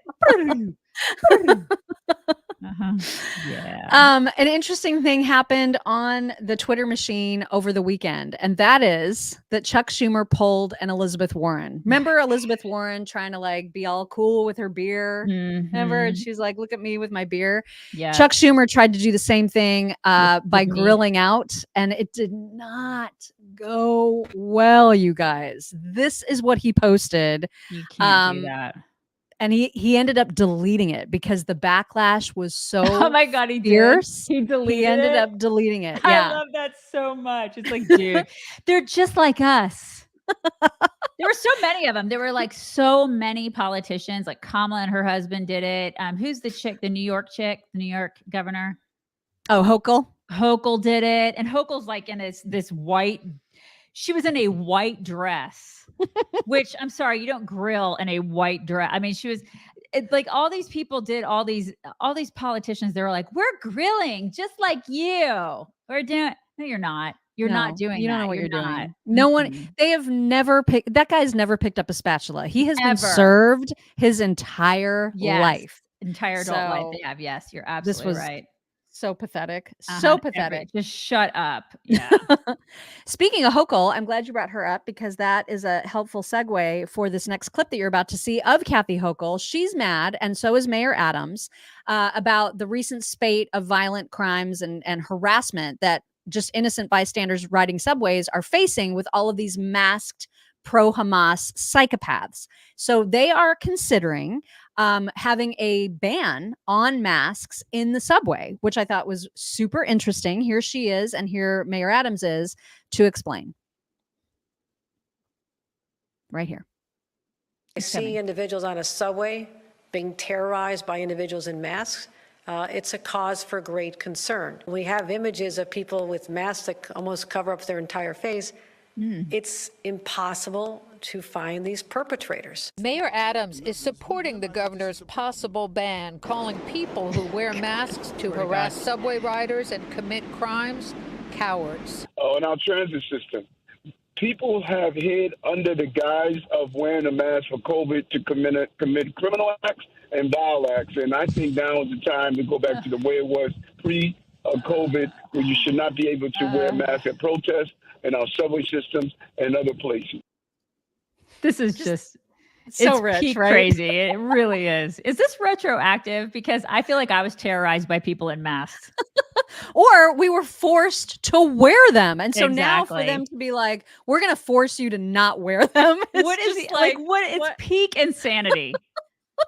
Yeah. An interesting thing happened on the Twitter machine over the weekend, and that is that Chuck Schumer pulled an Elizabeth Warren. Remember Elizabeth Warren trying to like be all cool with her beer? Remember? And she's like, look at me with my beer. Yeah. Chuck Schumer tried to do the same thing by grilling out, and it did not go well, you guys. This is what he posted. You can't do that. And he ended up deleting it because the backlash was so Oh my God, he fierce. did. He deleted He ended it? up deleting it. I Yeah. love that so much. It's like, dude, they're just like us. There were so many of them. There were like so many politicians, like Kamala and her husband did it. Who's the chick, the New York governor? Oh, Hocul. Hocul did it. And Hochul's like in this white, she was in a white dress, which I'm sorry, you don't grill in a white dress. I mean, she was like, all these people did all these politicians. They were like, we're grilling just like you. We're doing, no, you're not. You're not doing You don't that. know what you're not. doing. No one, they have never picked, that guy's never picked up a spatula. He has been Ever. served his entire life. Entire adult life they have. Yes, you're absolutely right. So pathetic. So pathetic. Just shut up. Yeah. Speaking of Hocul, I'm glad you brought her up because that is a helpful segue for this next clip that you're about to see of Kathy Hocul. She's mad, and so is Mayor Adams, about the recent spate of violent crimes and harassment that just innocent bystanders riding subways are facing with all of these masked pro-Hamas psychopaths. So they are considering having a ban on masks in the subway, which I thought was super interesting. Here she is, and here Mayor Adams is to explain. Right here. I see individuals on a subway being terrorized by individuals in masks. It's a cause for great concern. We have images of people with masks that almost cover up their entire face. It's impossible to find these perpetrators. Mayor Adams is supporting the governor's possible ban, calling people who wear masks to harass subway riders and commit crimes cowards. In our transit system, people have hid under the guise of wearing a mask for COVID to commit criminal acts and vile acts. And I think now is the time to go back to the way it was pre-COVID, where you should not be able to wear a mask at protests in our subway systems and other places. This is just so rich, peak right? crazy. It really is. Is this retroactive? Because I feel like I was terrorized by people in masks. Or we were forced to wear them. And so now for Exactly. them to be like, we're going to force you to not wear them. What is it like? It's peak insanity.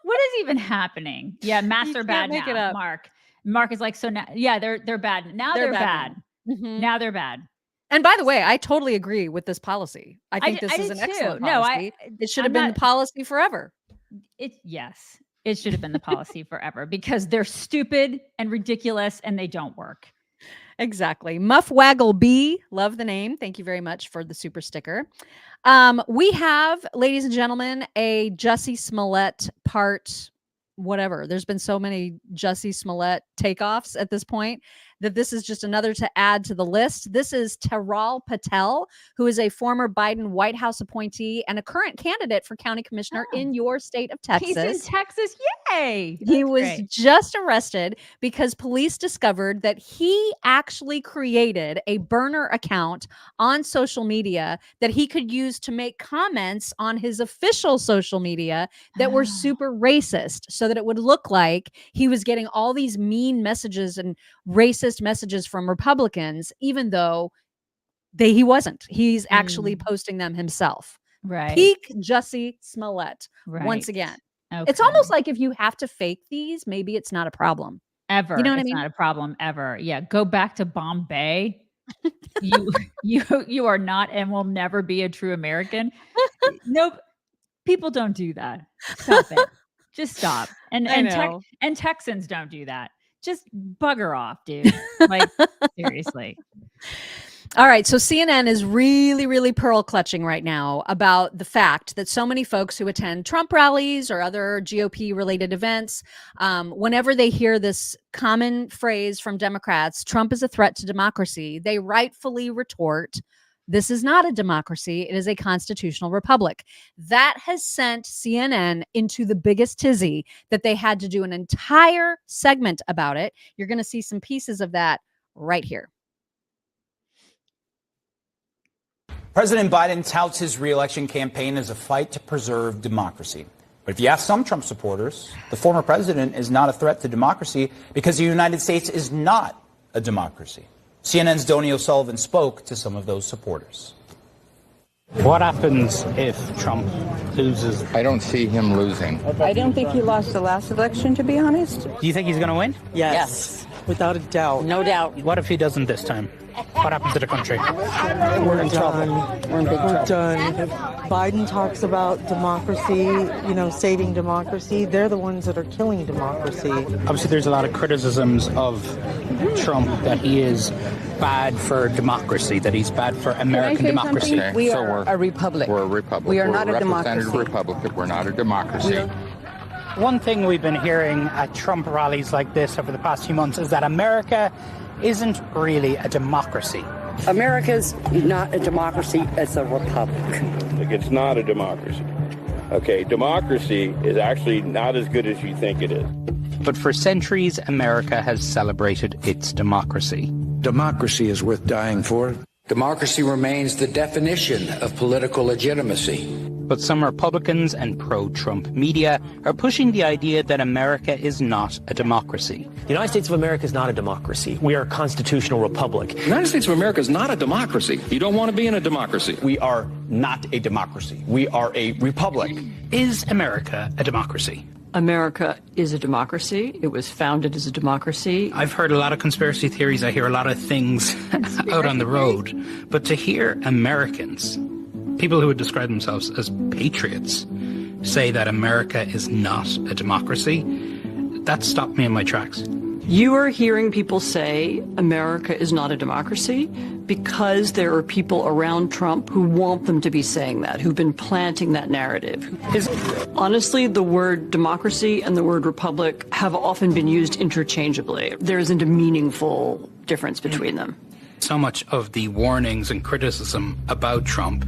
What is even happening? Yeah, masks are bad make it now. up. Mark is like, so now, yeah, they're bad. Now they're bad. Mhm. Now they're bad. And by the way, I totally agree with this policy. I think this is do an too. excellent No, policy. It should have I'm been not- the policy forever. Yes, it should have been the policy forever because they're stupid and ridiculous and they don't work. Exactly. Muff Waggle B, love the name. Thank you very much for the super sticker. We have, ladies and gentlemen, a Jussie Smollett part whatever. There's been so many Jussie Smollett takeoffs at this point that this is just another to add to the list. This is Taral Patel, who is a former Biden White House appointee and a current candidate for county commissioner in your state of Texas. He's in Texas. Yay. He was just arrested because police discovered that he actually created a burner account on social media that he could use to make comments on his official social media that were super racist, so that it would look like he was getting all these mean messages and racist messages from Republicans, even though he wasn't. He's actually posting them himself. Right. Peak Jussie Smollett once Right. again. Okay. It's almost like if you have to fake these, maybe it's not a problem. Ever. You know what I It's mean? not a problem ever. Yeah. Go back to Bombay. You are not and will never be a true American. Nope. People don't do that. Stop it. Just stop. And I know. and Texans don't do that. Just bugger off, dude. Like seriously. All right. So CNN is really, really pearl clutching right now about the fact that so many folks who attend Trump rallies or other GOP related events, whenever they hear this common phrase from Democrats, Trump is a threat to democracy, they rightfully retort, this is not a democracy. It is a constitutional republic. That has sent CNN into the biggest tizzy that they had to do an entire segment about it. You're going to see some pieces of that right here. President Biden touts his re-election campaign as a fight to preserve democracy. But if you ask some Trump supporters, the former president is not a threat to democracy because the United States is not a democracy. CNN's Donnie O'Sullivan spoke to some of those supporters. What happens if Trump loses? I don't see him losing. I don't think he lost the last election, to be honest. Do you think he's going to win? Yes. Without a doubt. No doubt. What if he doesn't this time? What happens to the country? We're in trouble. We're in big trouble. We're done. Biden talks about democracy, saving democracy. They're the ones that are killing democracy. Obviously, there's a lot of criticisms of Trump that he is bad for democracy, that he's bad for American democracy. Okay, we are a republic. We're a republic. We are we're not a democracy. Republic. We're not a democracy. One thing we've been hearing at Trump rallies like this over the past few months is that America isn't really a democracy. America's not a democracy, it's a republic. It's not a democracy. Okay, democracy is actually not as good as you think it is. But for centuries, America has celebrated its democracy. Democracy is worth dying for. Democracy remains the definition of political legitimacy. But some Republicans and pro-Trump media are pushing the idea that America is not a democracy. The United States of America is not a democracy. We are a constitutional republic. The United States of America is not a democracy. You don't want to be in a democracy. We are not a democracy. We are a republic. Is America a democracy? America is a democracy. It was founded as a democracy. I've heard a lot of conspiracy theories. I hear a lot of things out on the road. But to hear Americans, people who would describe themselves as patriots, say that America is not a democracy, that stopped me in my tracks. You are hearing people say America is not a democracy because there are people around Trump who want them to be saying that, who've been planting that narrative. Honestly, the word democracy and the word republic have often been used interchangeably. There isn't a meaningful difference between them. So much of the warnings and criticism about Trump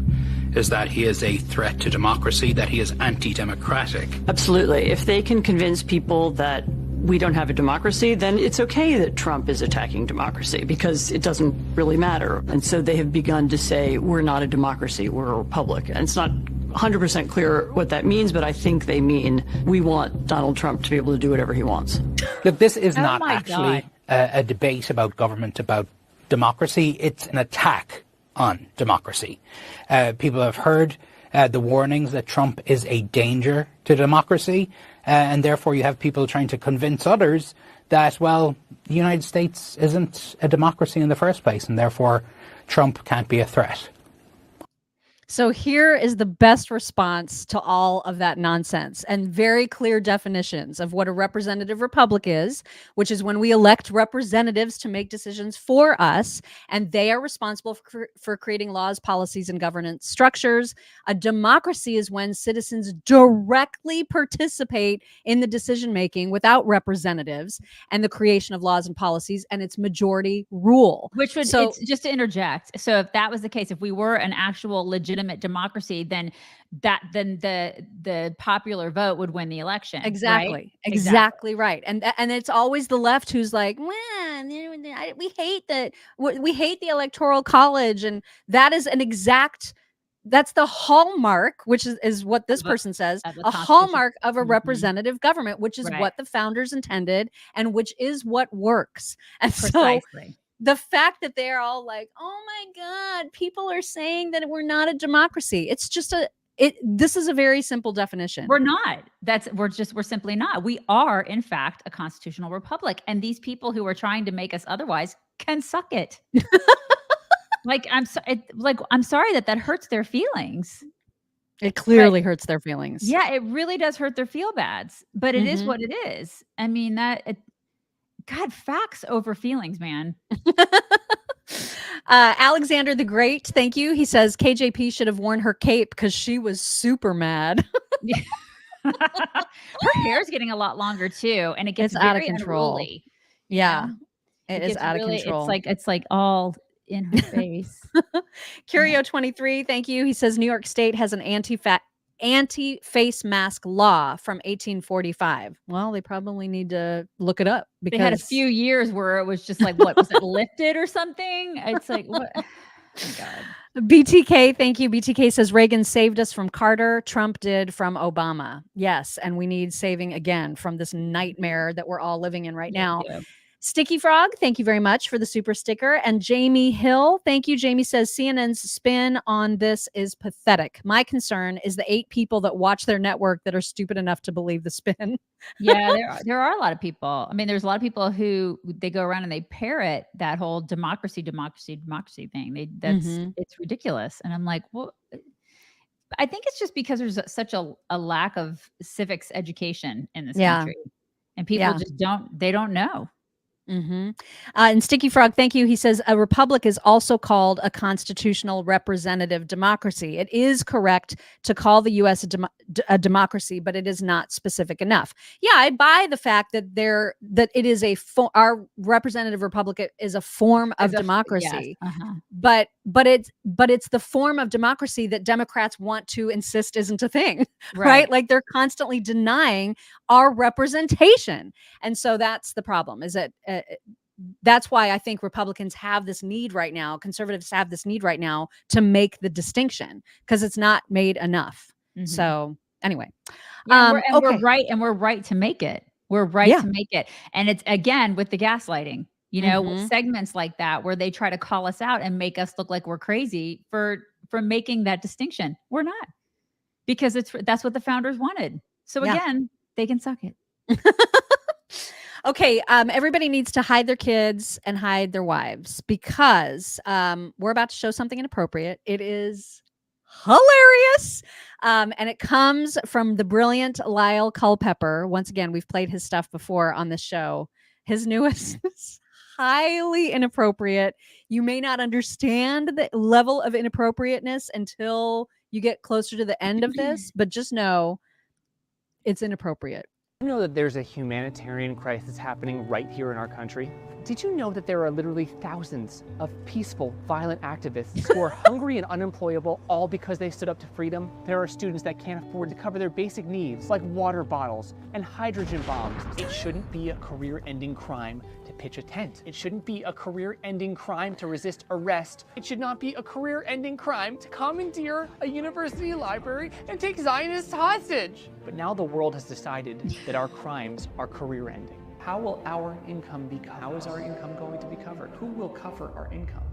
is that he is a threat to democracy, that he is anti-democratic. Absolutely. If they can convince people that we don't have a democracy, then it's okay that Trump is attacking democracy because it doesn't really matter. And so they have begun to say, we're not a democracy, we're a republic. And it's not 100% clear what that means, but I think they mean we want Donald Trump to be able to do whatever he wants. Look, this is not actually a debate about government, about democracy. It's an attack on democracy. People have heard the warnings that Trump is a danger to democracy, and therefore you have people trying to convince others that, well, the United States isn't a democracy in the first place, and therefore Trump can't be a threat. So here is the best response to all of that nonsense and very clear definitions of what a representative republic is, which is when we elect representatives to make decisions for us, and they are responsible for creating laws, policies, and governance structures. A democracy is when citizens directly participate in the decision-making without representatives and the creation of laws and policies, and it's majority rule. Which would, it's, just to interject, so if that was the case, if we were an actual legitimate democracy, then the popular vote would win the election. Exactly. Right? Exactly right. And it's always the left who's like, well, we hate the electoral college, and that is that's the hallmark, which is what this person says, a hallmark of a representative government, which is what the founders intended and which is what works. And precisely. So the fact that they're all like, oh my God, people are saying that we're not a democracy. It's just this is a very simple definition. We're not. We're simply not. We are, in fact, a constitutional republic. And these people who are trying to make us otherwise can suck it. I'm sorry that hurts their feelings. It clearly hurts their feelings. Yeah, it really does hurt their feel bads, but it is what it is. I mean, God, facts over feelings, man. Alexander the Great, thank you. He says KJP should have worn her cape because she was super mad. Her hair's getting a lot longer too, and it gets out of control. Unruly. Yeah, it is out of control. It's like all in her face. Curio 23, thank you. He says New York State has an anti-face mask law from 1845. Well, they probably need to look it up because they had a few years where it was just like, what was it, lifted or something? It's like, what? Oh my God. BTK, thank you. BTK says Reagan saved us from Carter. Trump did from Obama. Yes, and we need saving again from this nightmare that we're all living in right now. Sticky Frog, thank you very much for the super sticker. And Jamie Hill, thank you. Jamie says CNN's spin on this is pathetic. My concern is the 8 people that watch their network that are stupid enough to believe the spin. Yeah, there are a lot of people. I mean, there's a lot of people who they go around and they parrot that whole democracy thing. It's ridiculous. And I'm like, well, I think it's just because there's such a lack of civics education in this country, and people just don't know. And Sticky Frog, thank you. He says a republic is also called a constitutional representative democracy. It is correct to call the U.S. a democracy, but it is not specific enough. Yeah, I buy the fact that it is our representative republic is a form of democracy. Yes. But it's the form of democracy that Democrats want to insist isn't a thing, right? Like they're constantly denying our representation, and so that's the problem. Is that that's why I think Republicans have this need right now. Conservatives have this need right now to make the distinction because it's not made enough. So anyway, we're right to make it. We're right to make it, and it's again with the gaslighting. With segments like that where they try to call us out and make us look like we're crazy for making that distinction. We're not, because that's what the founders wanted. So again, they can suck it. Okay, everybody needs to hide their kids and hide their wives because we're about to show something inappropriate. It is hilarious. And it comes from the brilliant Lyle Culpepper. Once again, we've played his stuff before on this show. His newest is highly inappropriate. You may not understand the level of inappropriateness until you get closer to the end of this, but just know it's inappropriate. You know that there's a humanitarian crisis happening right here in our country? Did you know that there are literally thousands of peaceful, violent activists who are hungry and unemployable all because they stood up to freedom? There are students that can't afford to cover their basic needs like water bottles and hydrogen bombs. It shouldn't be a career-ending crime to pitch a tent. It shouldn't be a career-ending crime to resist arrest. It should not be a career-ending crime to commandeer a university library and take Zionists hostage. But now the world has decided that our crimes are career-ending. How will our income be covered? How is our income going to be covered? Who will cover our income?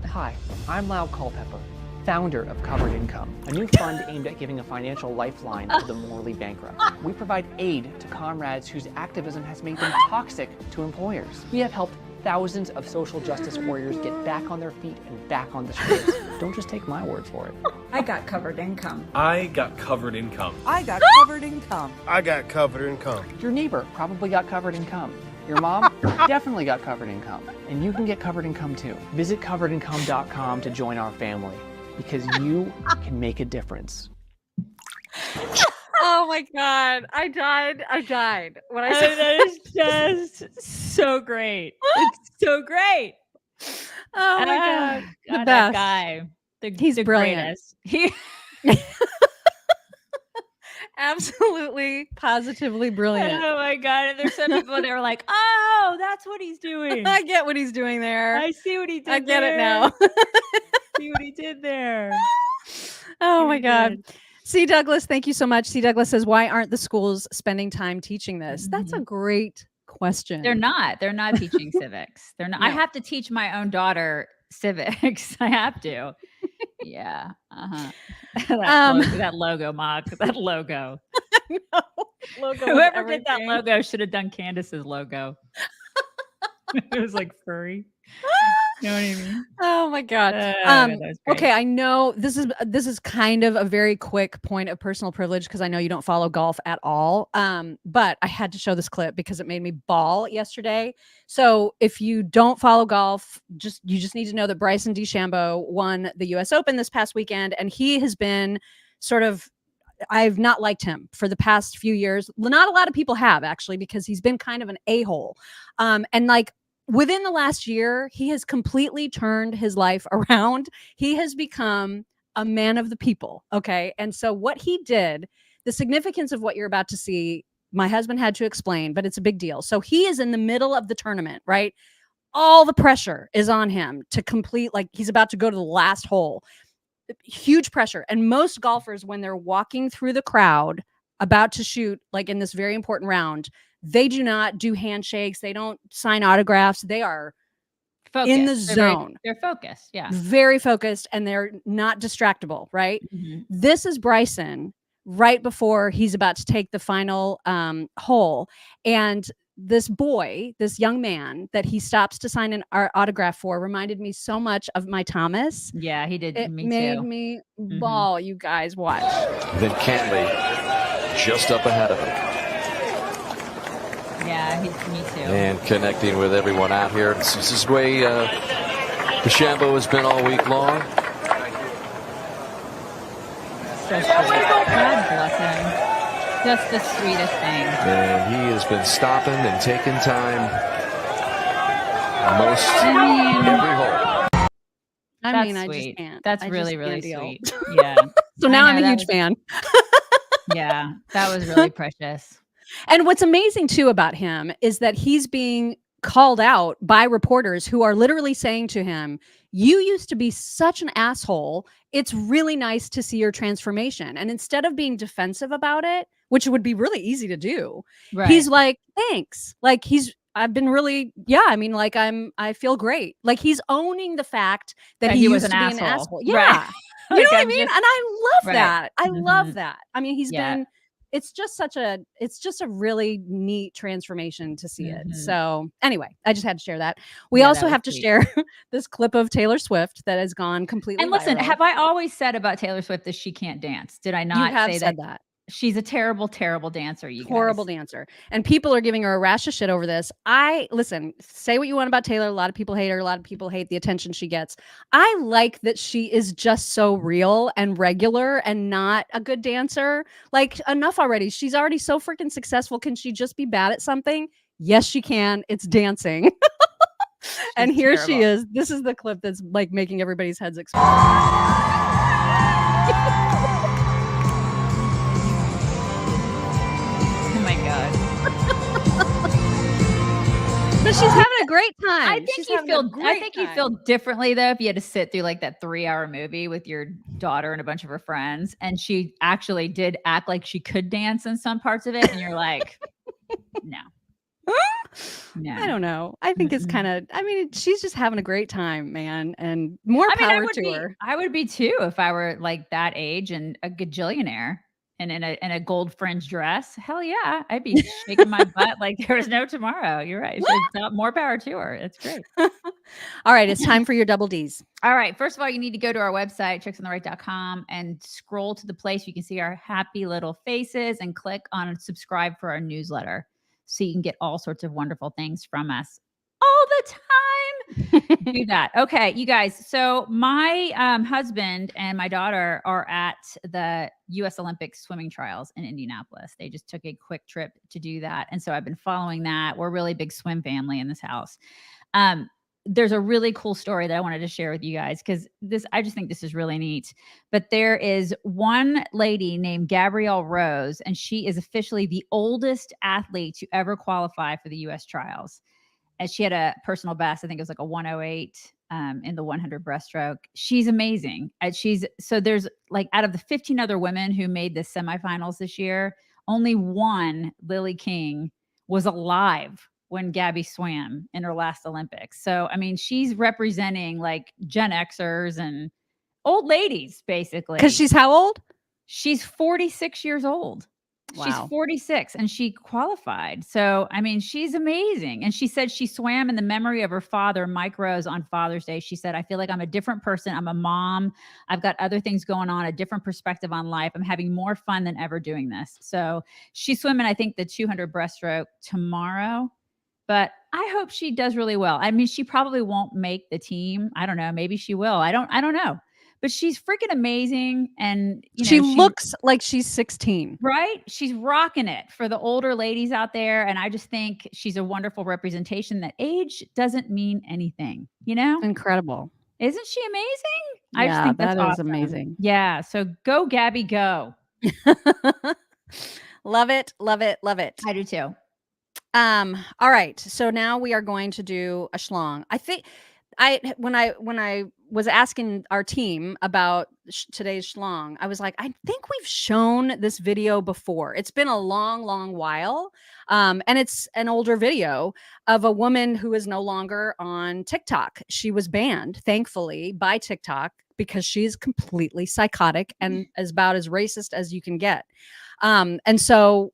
Hi, I'm Lyle Culpepper, founder of Covered Income, a new fund aimed at giving a financial lifeline to the morally bankrupt. We provide aid to comrades whose activism has made them toxic to employers. We have helped thousands of social justice warriors get back on their feet and back on the streets. Don't just take my word for it. I got covered income. I got covered income. I got covered income. I got covered income. Your neighbor probably got covered income. Your mom definitely got covered income. And you can get covered income too. Visit coveredincome.com to join our family because you can make a difference. Oh my God. I died. When I said that is just so great. It's so great. Oh my God. The best. That guy. He's the brilliant. Greatest. Absolutely, positively brilliant. Oh my God. And there's some people that are like, oh, that's what he's doing. I get what he's doing there. I see what he did. I get it now. See what he did there. Oh my God. C. Douglas, thank you so much. C. Douglas says, why aren't the schools spending time teaching this? That's a great question. They're not teaching civics. They're not. No. I have to teach my own daughter civics. I have to. Yeah. That logo, Mock. That logo. Logo. Whoever did that logo should have done Candace's logo. It was like furry. You know what I mean? Oh my God. Okay, I know this is kind of a very quick point of personal privilege because I know you don't follow golf at all. But I had to show this clip because it made me bawl yesterday. So if you don't follow golf, you just need to know that Bryson DeChambeau won the US Open this past weekend, and he has been sort of, I've not liked him for the past few years. Not a lot of people have, actually, because he's been kind of an a-hole. And like, within the last year, he has completely turned his life around. He has become a man of the people. Okay. And so what he did, the significance of what you're about to see, my husband had to explain, but it's a big deal. So he is in the middle of the tournament, right? All the pressure is on him to complete, like he's about to go to the last hole. Huge pressure. And most golfers, when they're walking through the crowd, about to shoot, like in this very important round, they do not do handshakes. They don't sign autographs. They are focused. in the zone. They're focused. Yeah. Very focused, and they're not distractible, right? This is Bryson right before he's about to take the final hole. And this boy, this young man that he stops to sign an autograph for reminded me so much of my Thomas. Yeah, he did. It Me made too. me bawl, you guys. Watch. Then Cantley just up ahead of him. Yeah, me too. And connecting with everyone out here. This is the way DeChambeau has been all week long. So sweet. God bless him. Just the sweetest thing. And he has been stopping and taking time most every hole. I mean, That's I just sweet. can't. That's I really, just really can't deal. sweet. Yeah. So now I I'm know, a that huge was- fan. Yeah, that was really precious. And what's amazing too about him is that he's being called out by reporters who are literally saying to him, you used to be such an asshole. It's really nice to see your transformation. And instead of being defensive about it, which would be really easy to do, he's like, thanks. Like I've been really, I mean, like I feel great. Like he's owning the fact that he was used an to be an asshole. asshole. Yeah. Right. You Like, know what I I'm mean? just- And I love Right. that. I love Mhm. that. I mean, he's Yeah. been, it's just a really neat transformation to see it. So anyway, I just had to share that. We Yeah, also that was have to sweet. share this clip of Taylor Swift that has gone completely And listen, viral. have I always said about Taylor Swift that she can't dance? Did I not have say said that. She's a terrible, terrible dancer, you guys. Horrible dancer. And people are giving her a rash of shit over this. Listen, say what you want about Taylor. A lot of people hate her. A lot of people hate the attention she gets. I like that she is just so real and regular and not a good dancer. Like, enough already. She's already so freaking successful. Can she just be bad at something? Yes, she can. It's dancing. And here she terrible. is. This is the clip that's like making everybody's heads explode. Oh my God. But she's having a great time. I think you feel differently though if you had to sit through like that 3-hour movie with your daughter and a bunch of her friends, and she actually did act like she could dance in some parts of it, and you're like, no. I don't know. I think it's kind of, I mean, she's just having a great time, man. And more power to her. I would be too if I were like that age and a gajillionaire and in a gold fringe dress. Hell yeah. I'd be shaking my butt like there was no tomorrow. You're right. So more power to her. It's great. All right. It's time for your double Ds. All right. First of all, you need to go to our website, tricksontheright.com, and scroll to the place you can see our happy little faces and click on subscribe for our newsletter so you can get all sorts of wonderful things from us all the time. Do that. Okay, you guys. So my husband and my daughter are at the U.S. Olympic swimming trials in Indianapolis. They just took a quick trip to do that. And so I've been following that. We're a really big swim family in this house. There's a really cool story that I wanted to share with you guys because I just think this is really neat. But there is one lady named Gabrielle Rose, and she is officially the oldest athlete to ever qualify for the U.S. trials. And she had a personal best. I think it was like a 108 in the 100 breaststroke. She's amazing. So there's like out of the 15 other women who made the semifinals this year, only one, Lily King, was alive when Gabby swam in her last Olympics. So, I mean, she's representing like Gen Xers and old ladies, basically. Because she's how old? She's 46 years old. Wow. She's 46 and she qualified. So, I mean, she's amazing. And she said she swam in the memory of her father, Mike Rose, on Father's Day. She said, I feel like I'm a different person. I'm a mom. I've got other things going on, a different perspective on life. I'm having more fun than ever doing this. So she's swimming, I think, the 200 breaststroke tomorrow. But I hope she does really well. I mean, she probably won't make the team. I don't know. Maybe she will. I don't know. But she's freaking amazing. And she looks like she's 16. Right? She's rocking it for the older ladies out there. And I just think she's a wonderful representation that age doesn't mean anything, Incredible. Isn't she amazing? Yeah, I just think that's that is awesome. amazing. Yeah. So go, Gabby, go. Love it. Love it. Love it. I do too. All right. So now we are going to do a schlong. I think when I was asking our team about today's schlong, I was like, I think we've shown this video before. It's been a long while. And it's an older video of a woman who is no longer on TikTok. She was banned, thankfully, by TikTok because she's completely psychotic and is about as racist as you can get. And so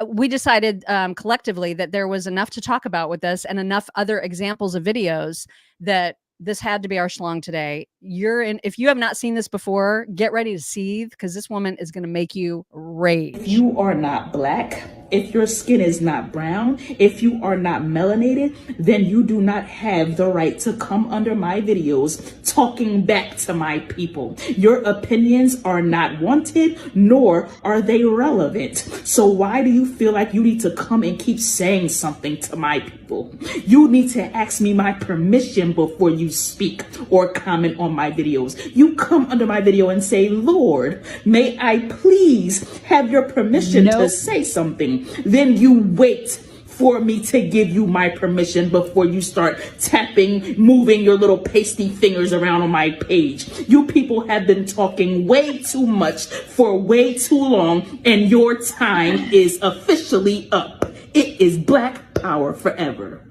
we decided collectively that there was enough to talk about with this and enough other examples of videos that this had to be our schlong today. If you have not seen this before, get ready to seethe because this woman is going to make you rage. If you are not black, if your skin is not brown, if you are not melanated, then you do not have the right to come under my videos talking back to my people. Your opinions are not wanted, nor are they relevant. So why do you feel like you need to come and keep saying something to my people? You need to ask me my permission before you speak or comment on my videos. You come under my video and say, Lord, may I please have your permission to say something. Then you wait for me to give you my permission before you start tapping, moving your little pasty fingers around on my page. You people have been talking way too much for way too long, and your time is officially up. It is Black Power forever.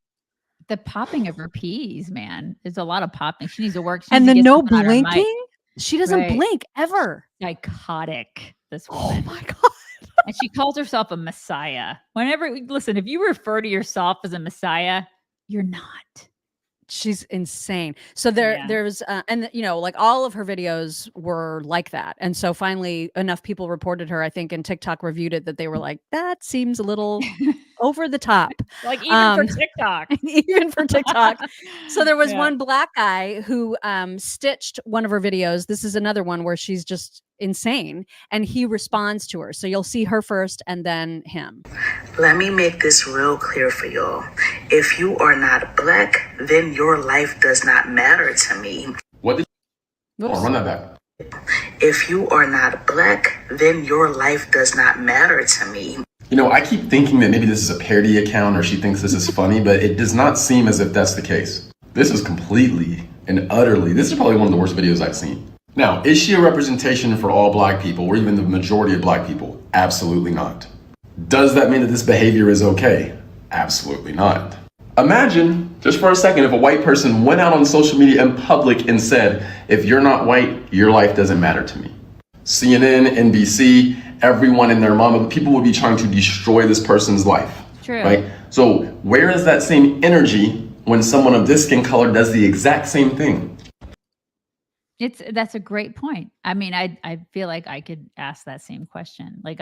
The popping of her peas, man. There's a lot of popping. She needs to work. And the no blinking? She doesn't blink ever. Psychotic, this woman. Oh my God. And she calls herself a messiah. Listen, if you refer to yourself as a messiah, you're not. She's insane. So there's, and you know, like all of her videos were like that. And so finally enough people reported her, I think, and TikTok reviewed it that they were like, that seems a little over the top. Like even for TikTok. Even for TikTok. So there was one black guy who stitched one of her videos. This is another one where she's just insane. And he responds to her. So you'll see her first and then him. Let me make this real clear for y'all. If you are not black, then your life does not matter to me. What did run that back. If you are not black, then your life does not matter to me. You know, I keep thinking that maybe this is a parody account or she thinks this is funny, but it does not seem as if that's the case. This is completely and utterly, this is probably one of the worst videos I've seen. Now, is she a representation for all black people or even the majority of black people? Absolutely not. Does that mean that this behavior is okay? Absolutely not. Imagine, just for a second, if a white person went out on social media in public and said, if you're not white, your life doesn't matter to me. CNN, NBC, everyone and their mama, people would be trying to destroy this person's life. True. Right? So where is that same energy when someone of this skin color does the exact same thing? That's a great point. I mean, I feel like I could ask that same question. Like,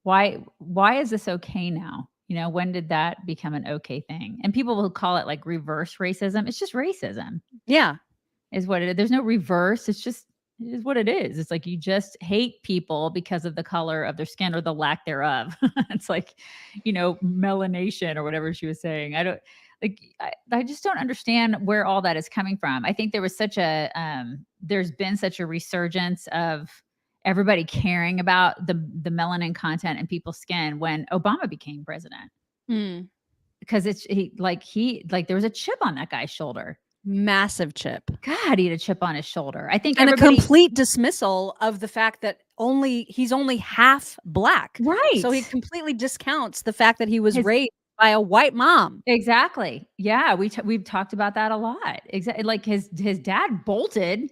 why is this okay now? You know, when did that become an okay thing? And people will call it like reverse racism. It's just racism. Yeah. Is what it is. There's no reverse. It is what it is. It's like you just hate people because of the color of their skin or the lack thereof. It's like, you know, melanation or whatever she was saying. I just don't understand where all that is coming from. I think there was there's been such a resurgence of everybody caring about the melanin content in people's skin when Obama became president. Because there was a chip on that guy's shoulder. Massive chip. God, he had a chip on his shoulder. I think, and a complete dismissal of the fact that he's only half black. Right. So he completely discounts the fact that he was raised by a white mom. Exactly. Yeah, we've talked about that a lot. Exactly. Like his dad bolted.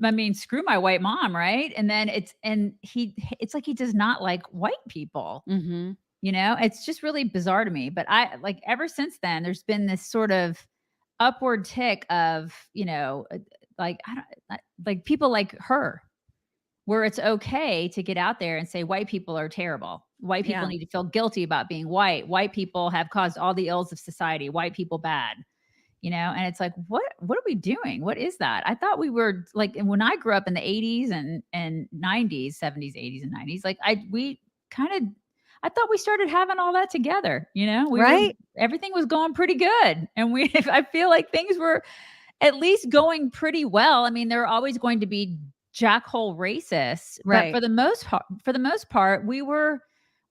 I mean, screw my white mom, right? And then it's like he does not like white people. Mm-hmm. You know, it's just really bizarre to me. But ever since then, there's been this sort of upward tick of, you know, like people like her, where it's okay to get out there and say white people are terrible. White people need to feel guilty about being white. White people have caused all the ills of society. White people bad, you know? And it's like, what are we doing? What is that? I thought we were like, and when I grew up in the 80s and 90s, 70s, 80s and 90s, like I thought we started having all that together, you know, everything was going pretty good. And I feel like things were at least going pretty well. I mean, there are always going to be jackhole racists, but for the most part, we were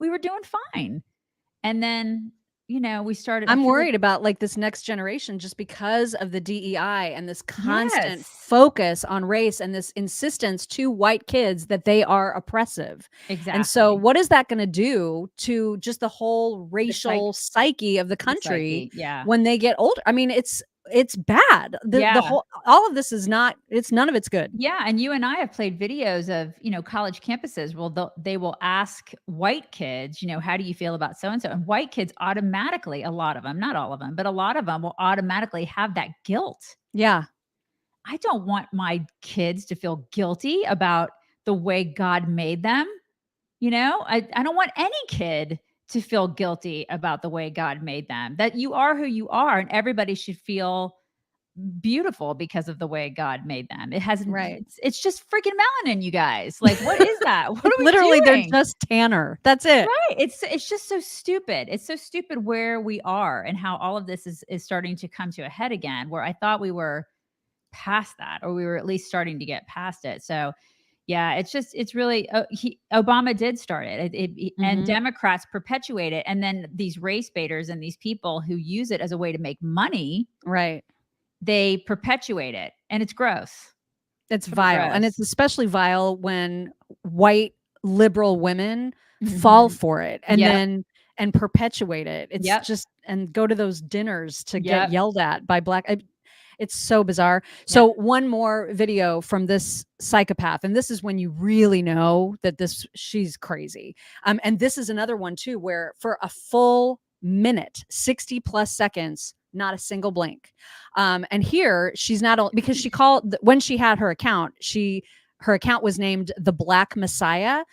doing fine. And then we started. I'm worried about like this next generation just because of the DEI and this constant focus on race and this insistence to white kids that they are oppressive. Exactly. And so what is that going to do to just the whole racial psyche of the country when they get older? I mean, it's bad. The whole, all of this is not, none of it's good. Yeah. And you and I have played videos of, college campuses. Well, they will ask white kids, how do you feel about so-and-so? And white kids automatically, a lot of them, not all of them, but a lot of them will automatically have that guilt. Yeah. I don't want my kids to feel guilty about the way God made them. I don't want any kid to feel guilty about the way God made them, that you are who you are and everybody should feel beautiful because of the way God made them. It hasn't, it's just freaking melanin, you guys. Like, what is that? What are we Literally, doing? they're just tanner. That's it. Right. It's just so stupid. It's so stupid where we are and how all of this is starting to come to a head again, where I thought we were past that, or we were at least starting to get past it. So yeah, it's really, Obama did start it, and Democrats perpetuate it. And then these race baiters and these people who use it as a way to make money, they perpetuate it. And it's gross. It's vile. And it's especially vile when white liberal women fall for it and then perpetuate it. It's just, and go to those dinners to get yelled at by black. It's so bizarre. So one more video from this psychopath. And this is when you really know that she's crazy. And this is another one too, where for a full minute, 60 plus seconds, not a single blink. And here she's not only, because she called, when she had her account, her account was named the Black Messiah.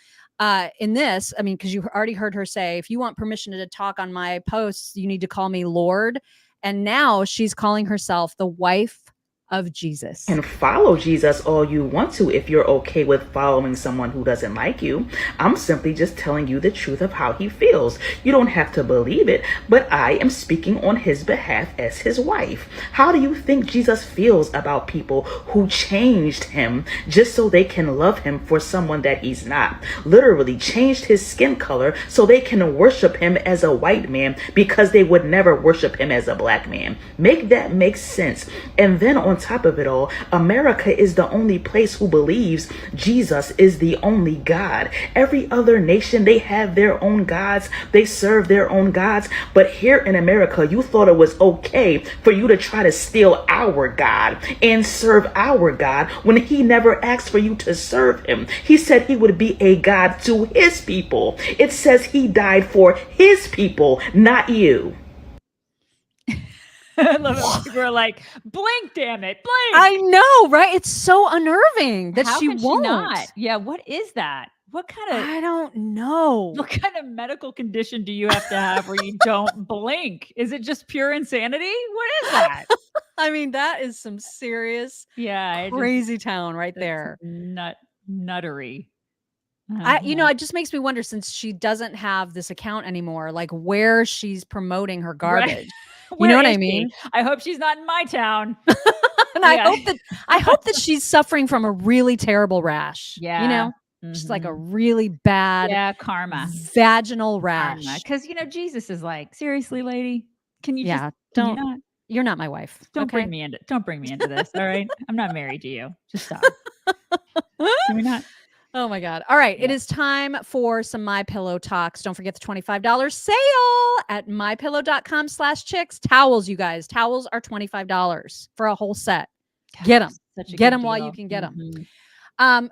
In this, I mean, because you already heard her say, if you want permission to talk on my posts, you need to call me Lord. And now she's calling herself the wife of Jesus. And follow Jesus all you want to if you're okay with following someone who doesn't like you. I'm simply just telling you the truth of how he feels. You don't have to believe it, but I am speaking on his behalf as his wife. How do you think Jesus feels about people who changed him just so they can love him for someone that he's not? Literally changed his skin color so they can worship him as a white man because they would never worship him as a black man. Make that make sense. And then on top of it all, America is the only place who believes Jesus is the only God. Every other nation, they have their own gods. They serve their own gods. But here in America, you thought it was okay for you to try to steal our God and serve our God when he never asked for you to serve him. He said he would be a God to his people. It says he died for his people, not you. I love it. People are like, blink, damn it, blink. I know, right? It's so unnerving that How she can won't. She not? Yeah, what is that? What kind of? I don't know. What kind of medical condition do you have to have where you don't blink? Is it just pure insanity? What is that? I mean, that is some serious, crazy town right there. Nuttery. It just makes me wonder, since she doesn't have this account anymore, like where she's promoting her garbage. Right. You know what I mean? I hope she's not in my town. And I hope that she's suffering from a really terrible rash. Yeah. You know, just like a really bad karma. Vaginal rash. Because Jesus is like, seriously, lady, can you you're not my wife. Don't bring me into this. All right. I'm not married to you. Just stop. Can we not? Oh my God. All right. It is time for some My Pillow Toks. Don't forget the $25 sale at mypillow.com/chicks. Towels, you guys. Towels are $25 for a whole set. Get them. Get them while you can get them.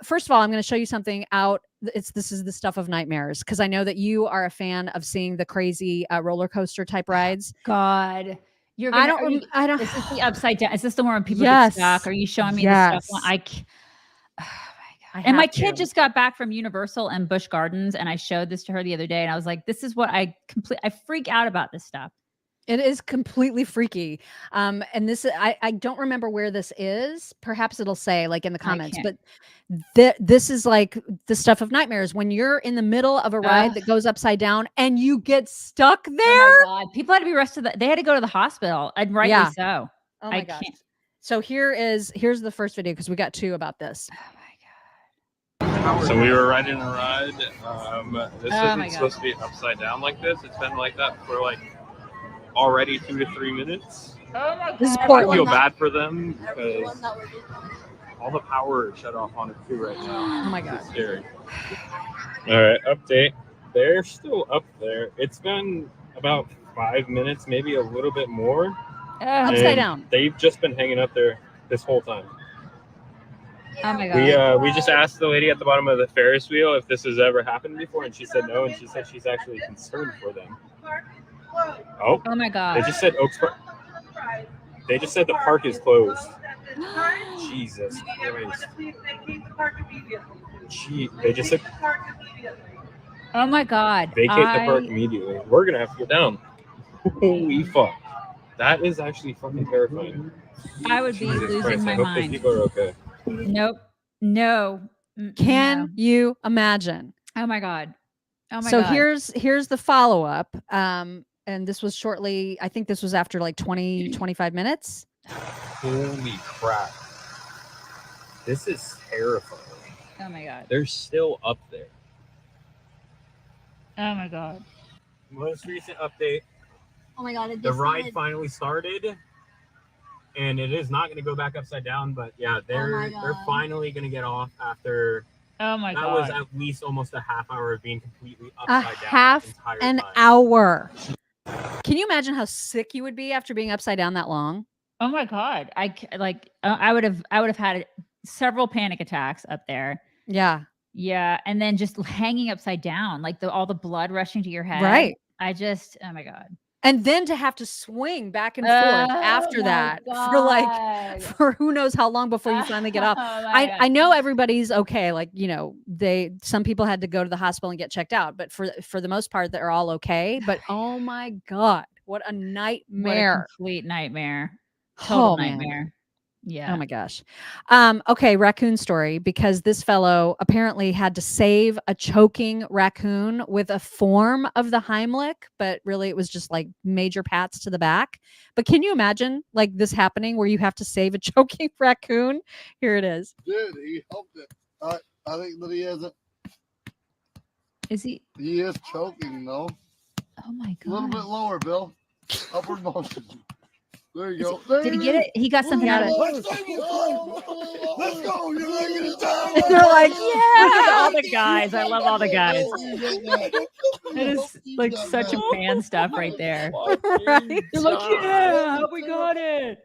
First of all, I'm going to show you something out. This is the stuff of nightmares, because I know that you are a fan of seeing the crazy roller coaster type rides. God. I don't. Is this the upside down? Is this the one when people get stuck? Are you showing me the stuff? And my kid just got back from Universal and Busch Gardens, and I showed this to her the other day, and I was like, this is what I freak out about this stuff. It is completely freaky. And this, I don't remember where this is. Perhaps it'll say like in the comments, but this is like the stuff of nightmares when you're in the middle of a ride that goes upside down and you get stuck there. Oh my God. People had to be rushed they had to go to the hospital, and rightly so. Oh my gosh. So here's the first video, because we got two about this. So we were riding a ride. This isn't supposed to be upside down like this. It's been like that for like already 2 to 3 minutes. Oh my This is I Portland. feel bad for them because all the power is shut off on it too right now. Oh my God. It's scary. All right, update. They're still up there. It's been about 5 minutes, maybe a little bit more. Upside down. They've just been hanging up there this whole time. Oh my God. We just asked the lady at the bottom of the Ferris wheel if this has ever happened before, and she said no, and she said she's actually concerned for them. Oh my God. They just said Oaks Park. They just said the park is closed. Jesus Christ. They just said Oh my God. vacate the park immediately. We're gonna have to get down. Holy fuck. That is actually fucking terrifying. I would be Jesus losing Christ, my I hope mind. these people are okay. Nope. No. Can you imagine? Oh my God. Oh my So God. here's the follow-up. And this was shortly, I think this was after like 20, 25 minutes. Holy crap. This is terrifying. Oh my God. They're still up there. Oh my God. Most recent update. Oh my God. The ride finally started. And it is not going to go back upside down, but yeah, they're finally going to get off after Oh my that God. was at least almost a half hour of being completely upside down. Half the entire an time. hour. Can you imagine how sick you would be after being upside down that long? Oh my God. I would have had several panic attacks up there. Yeah. Yeah. And then just hanging upside down, like all the blood rushing to your head. Right. Oh my God. And then to have to swing back and forth after that for who knows how long before you finally get off. I know everybody's okay. Like, you know, some people had to go to the hospital and get checked out, but for the most part, they're all okay. But oh my God, what a nightmare. What a complete nightmare. Total nightmare. Man. Yeah. Oh my gosh. Okay, raccoon story, because this fellow apparently had to save a choking raccoon with a form of the Heimlich, but really it was just like major pats to the back. But can you imagine like this happening where you have to save a choking raccoon? Here it is. Dude, he helped it. I think that he hasn't. Is he? He is choking though. Oh my God. A little bit lower, Bill. Upward motion. There you go. There Did he get it? He got something out of it. Let's go. You're making it down. They're like, yeah. All the guys. I love all the guys. It is like such a fan stuff right there. Right? They're like, yeah, we got it.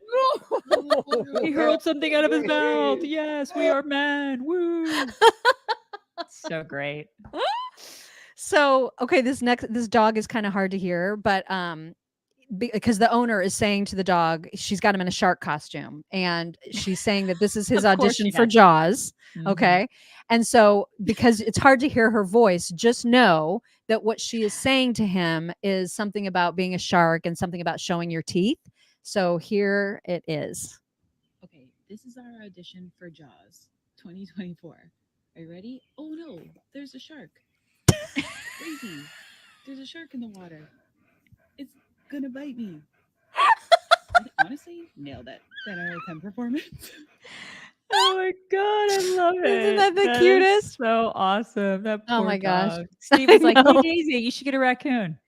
He hurled something out of his mouth. Yes, we are men. Woo. So great. So, okay, this dog is kind of hard to hear, but because the owner is saying to the dog, she's got him in a shark costume, and she's saying that this is his audition for Jaws. Mm-hmm. Okay. And so, because it's hard to hear her voice, just know that what she is saying to him is something about being a shark and something about showing your teeth. So here it is. Okay, this is our audition for Jaws 2024. Are you ready? Oh no, there's a shark. Crazy. There's a shark in the water. It's gonna bite me. Honestly, nailed it. 10 out of 10 performance. Oh my God, I love it. Isn't that the cutest? So awesome. That Oh poor my gosh. dog. Steve was like, I hey know. Daisy, you should get a raccoon.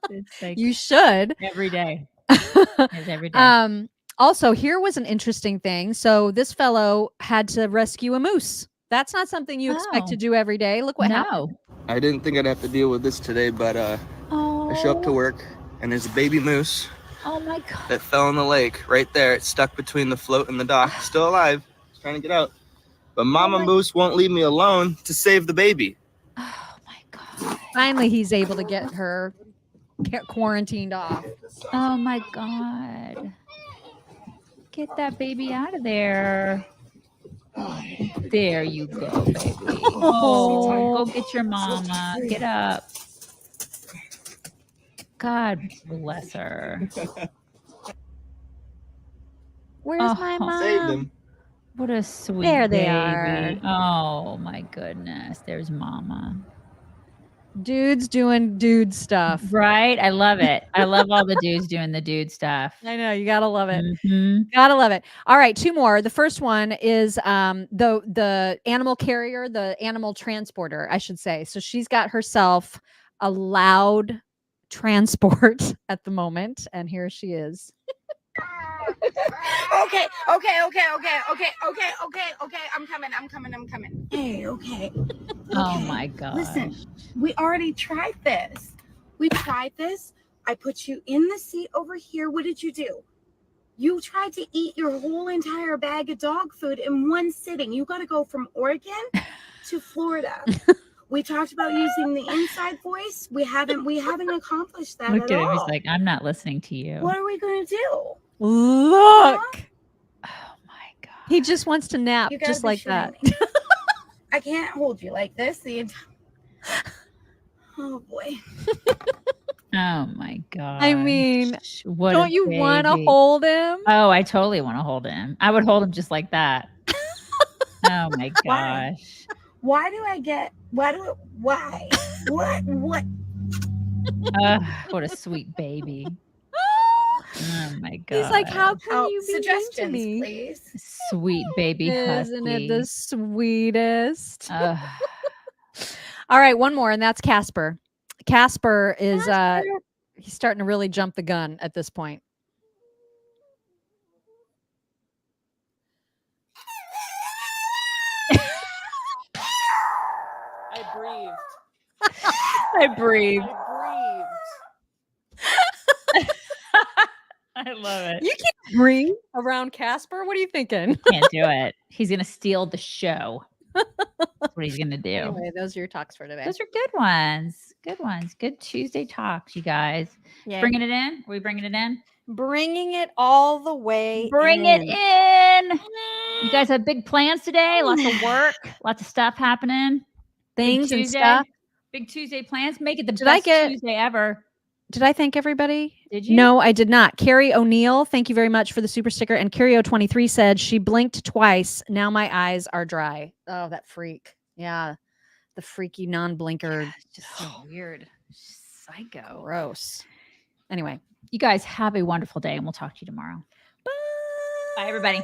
It's like You should. every day. It's every day. Also, here was an interesting thing. So this fellow had to rescue a moose. That's not something you expect to do every day. Look what happened. I didn't think I'd have to deal with this today, but I show up to work and there's a baby moose Oh my God. that fell in the lake right there. It's stuck between the float and the dock. Still alive. It's trying to get out. But Mama Moose won't leave me alone to save the baby. Finally, he's able to get her quarantined off. Oh my God. Get that baby out of there. There you go, baby. Oh, go get your mama. Get up. God bless her. Where's my mom? Saved him. What a sweet There they baby. Oh my goodness. There's mama. Dudes doing dude stuff. Right? I love it. I love all the dudes doing the dude stuff. I know, you gotta love it. Mhm. Gotta love it. All right, two more. The first one is the animal carrier, the animal transporter, I should say. So she's got herself a loud transport at the moment, and here she is. Okay. I'm coming. Hey, okay. Oh my God. Listen, we already tried this. I put you in the seat over here. What did you do? You tried to eat your whole entire bag of dog food in one sitting. You got to go from Oregon to Florida. We talked about using the inside voice. We haven't accomplished that Look at at him. all. He's like, I'm not listening to you. What are we going to do? Look. Huh? He just wants to nap You gotta just be like shitting that. me. I can't hold you like this the entire. Oh boy. Oh my God. I mean, what don't you want to baby. hold him? Oh, I totally want to hold him. I would hold him just like that. Oh my gosh. Why? What? What a sweet baby. Oh my God. He's like, how can you be suggestions, mean to me? please? Sweet baby Isn't it the husky. sweetest? All right, one more, and that's Casper. Casper is he's starting to really jump the gun at this point. I breathed. I breathe. I love it. You can't breathe around Casper. What are you thinking? Can't do it. He's gonna steal the show. That's what he's gonna do. Anyway, those are your talks for today. Those are good ones. Good ones. Good Tuesday talks, you guys. Yay. Bringing it in. Are we bringing it in? Bringing it all the way. Bring it in. You guys have big plans today. Lots of work. Lots of stuff happening. Things Big and Tuesday. stuff. Big Tuesday plans. Make it the best Tuesday ever. Did I thank everybody? Did you? No, I did not. Carrie O'Neill, thank you very much for the super sticker. And Carrie O23 said she blinked twice. Now my eyes are dry. Oh, that freak. Yeah. The freaky non-blinker. Yeah, it's just so weird. Psycho. Gross. Anyway. You guys have a wonderful day, and we'll talk to you tomorrow. Bye everybody.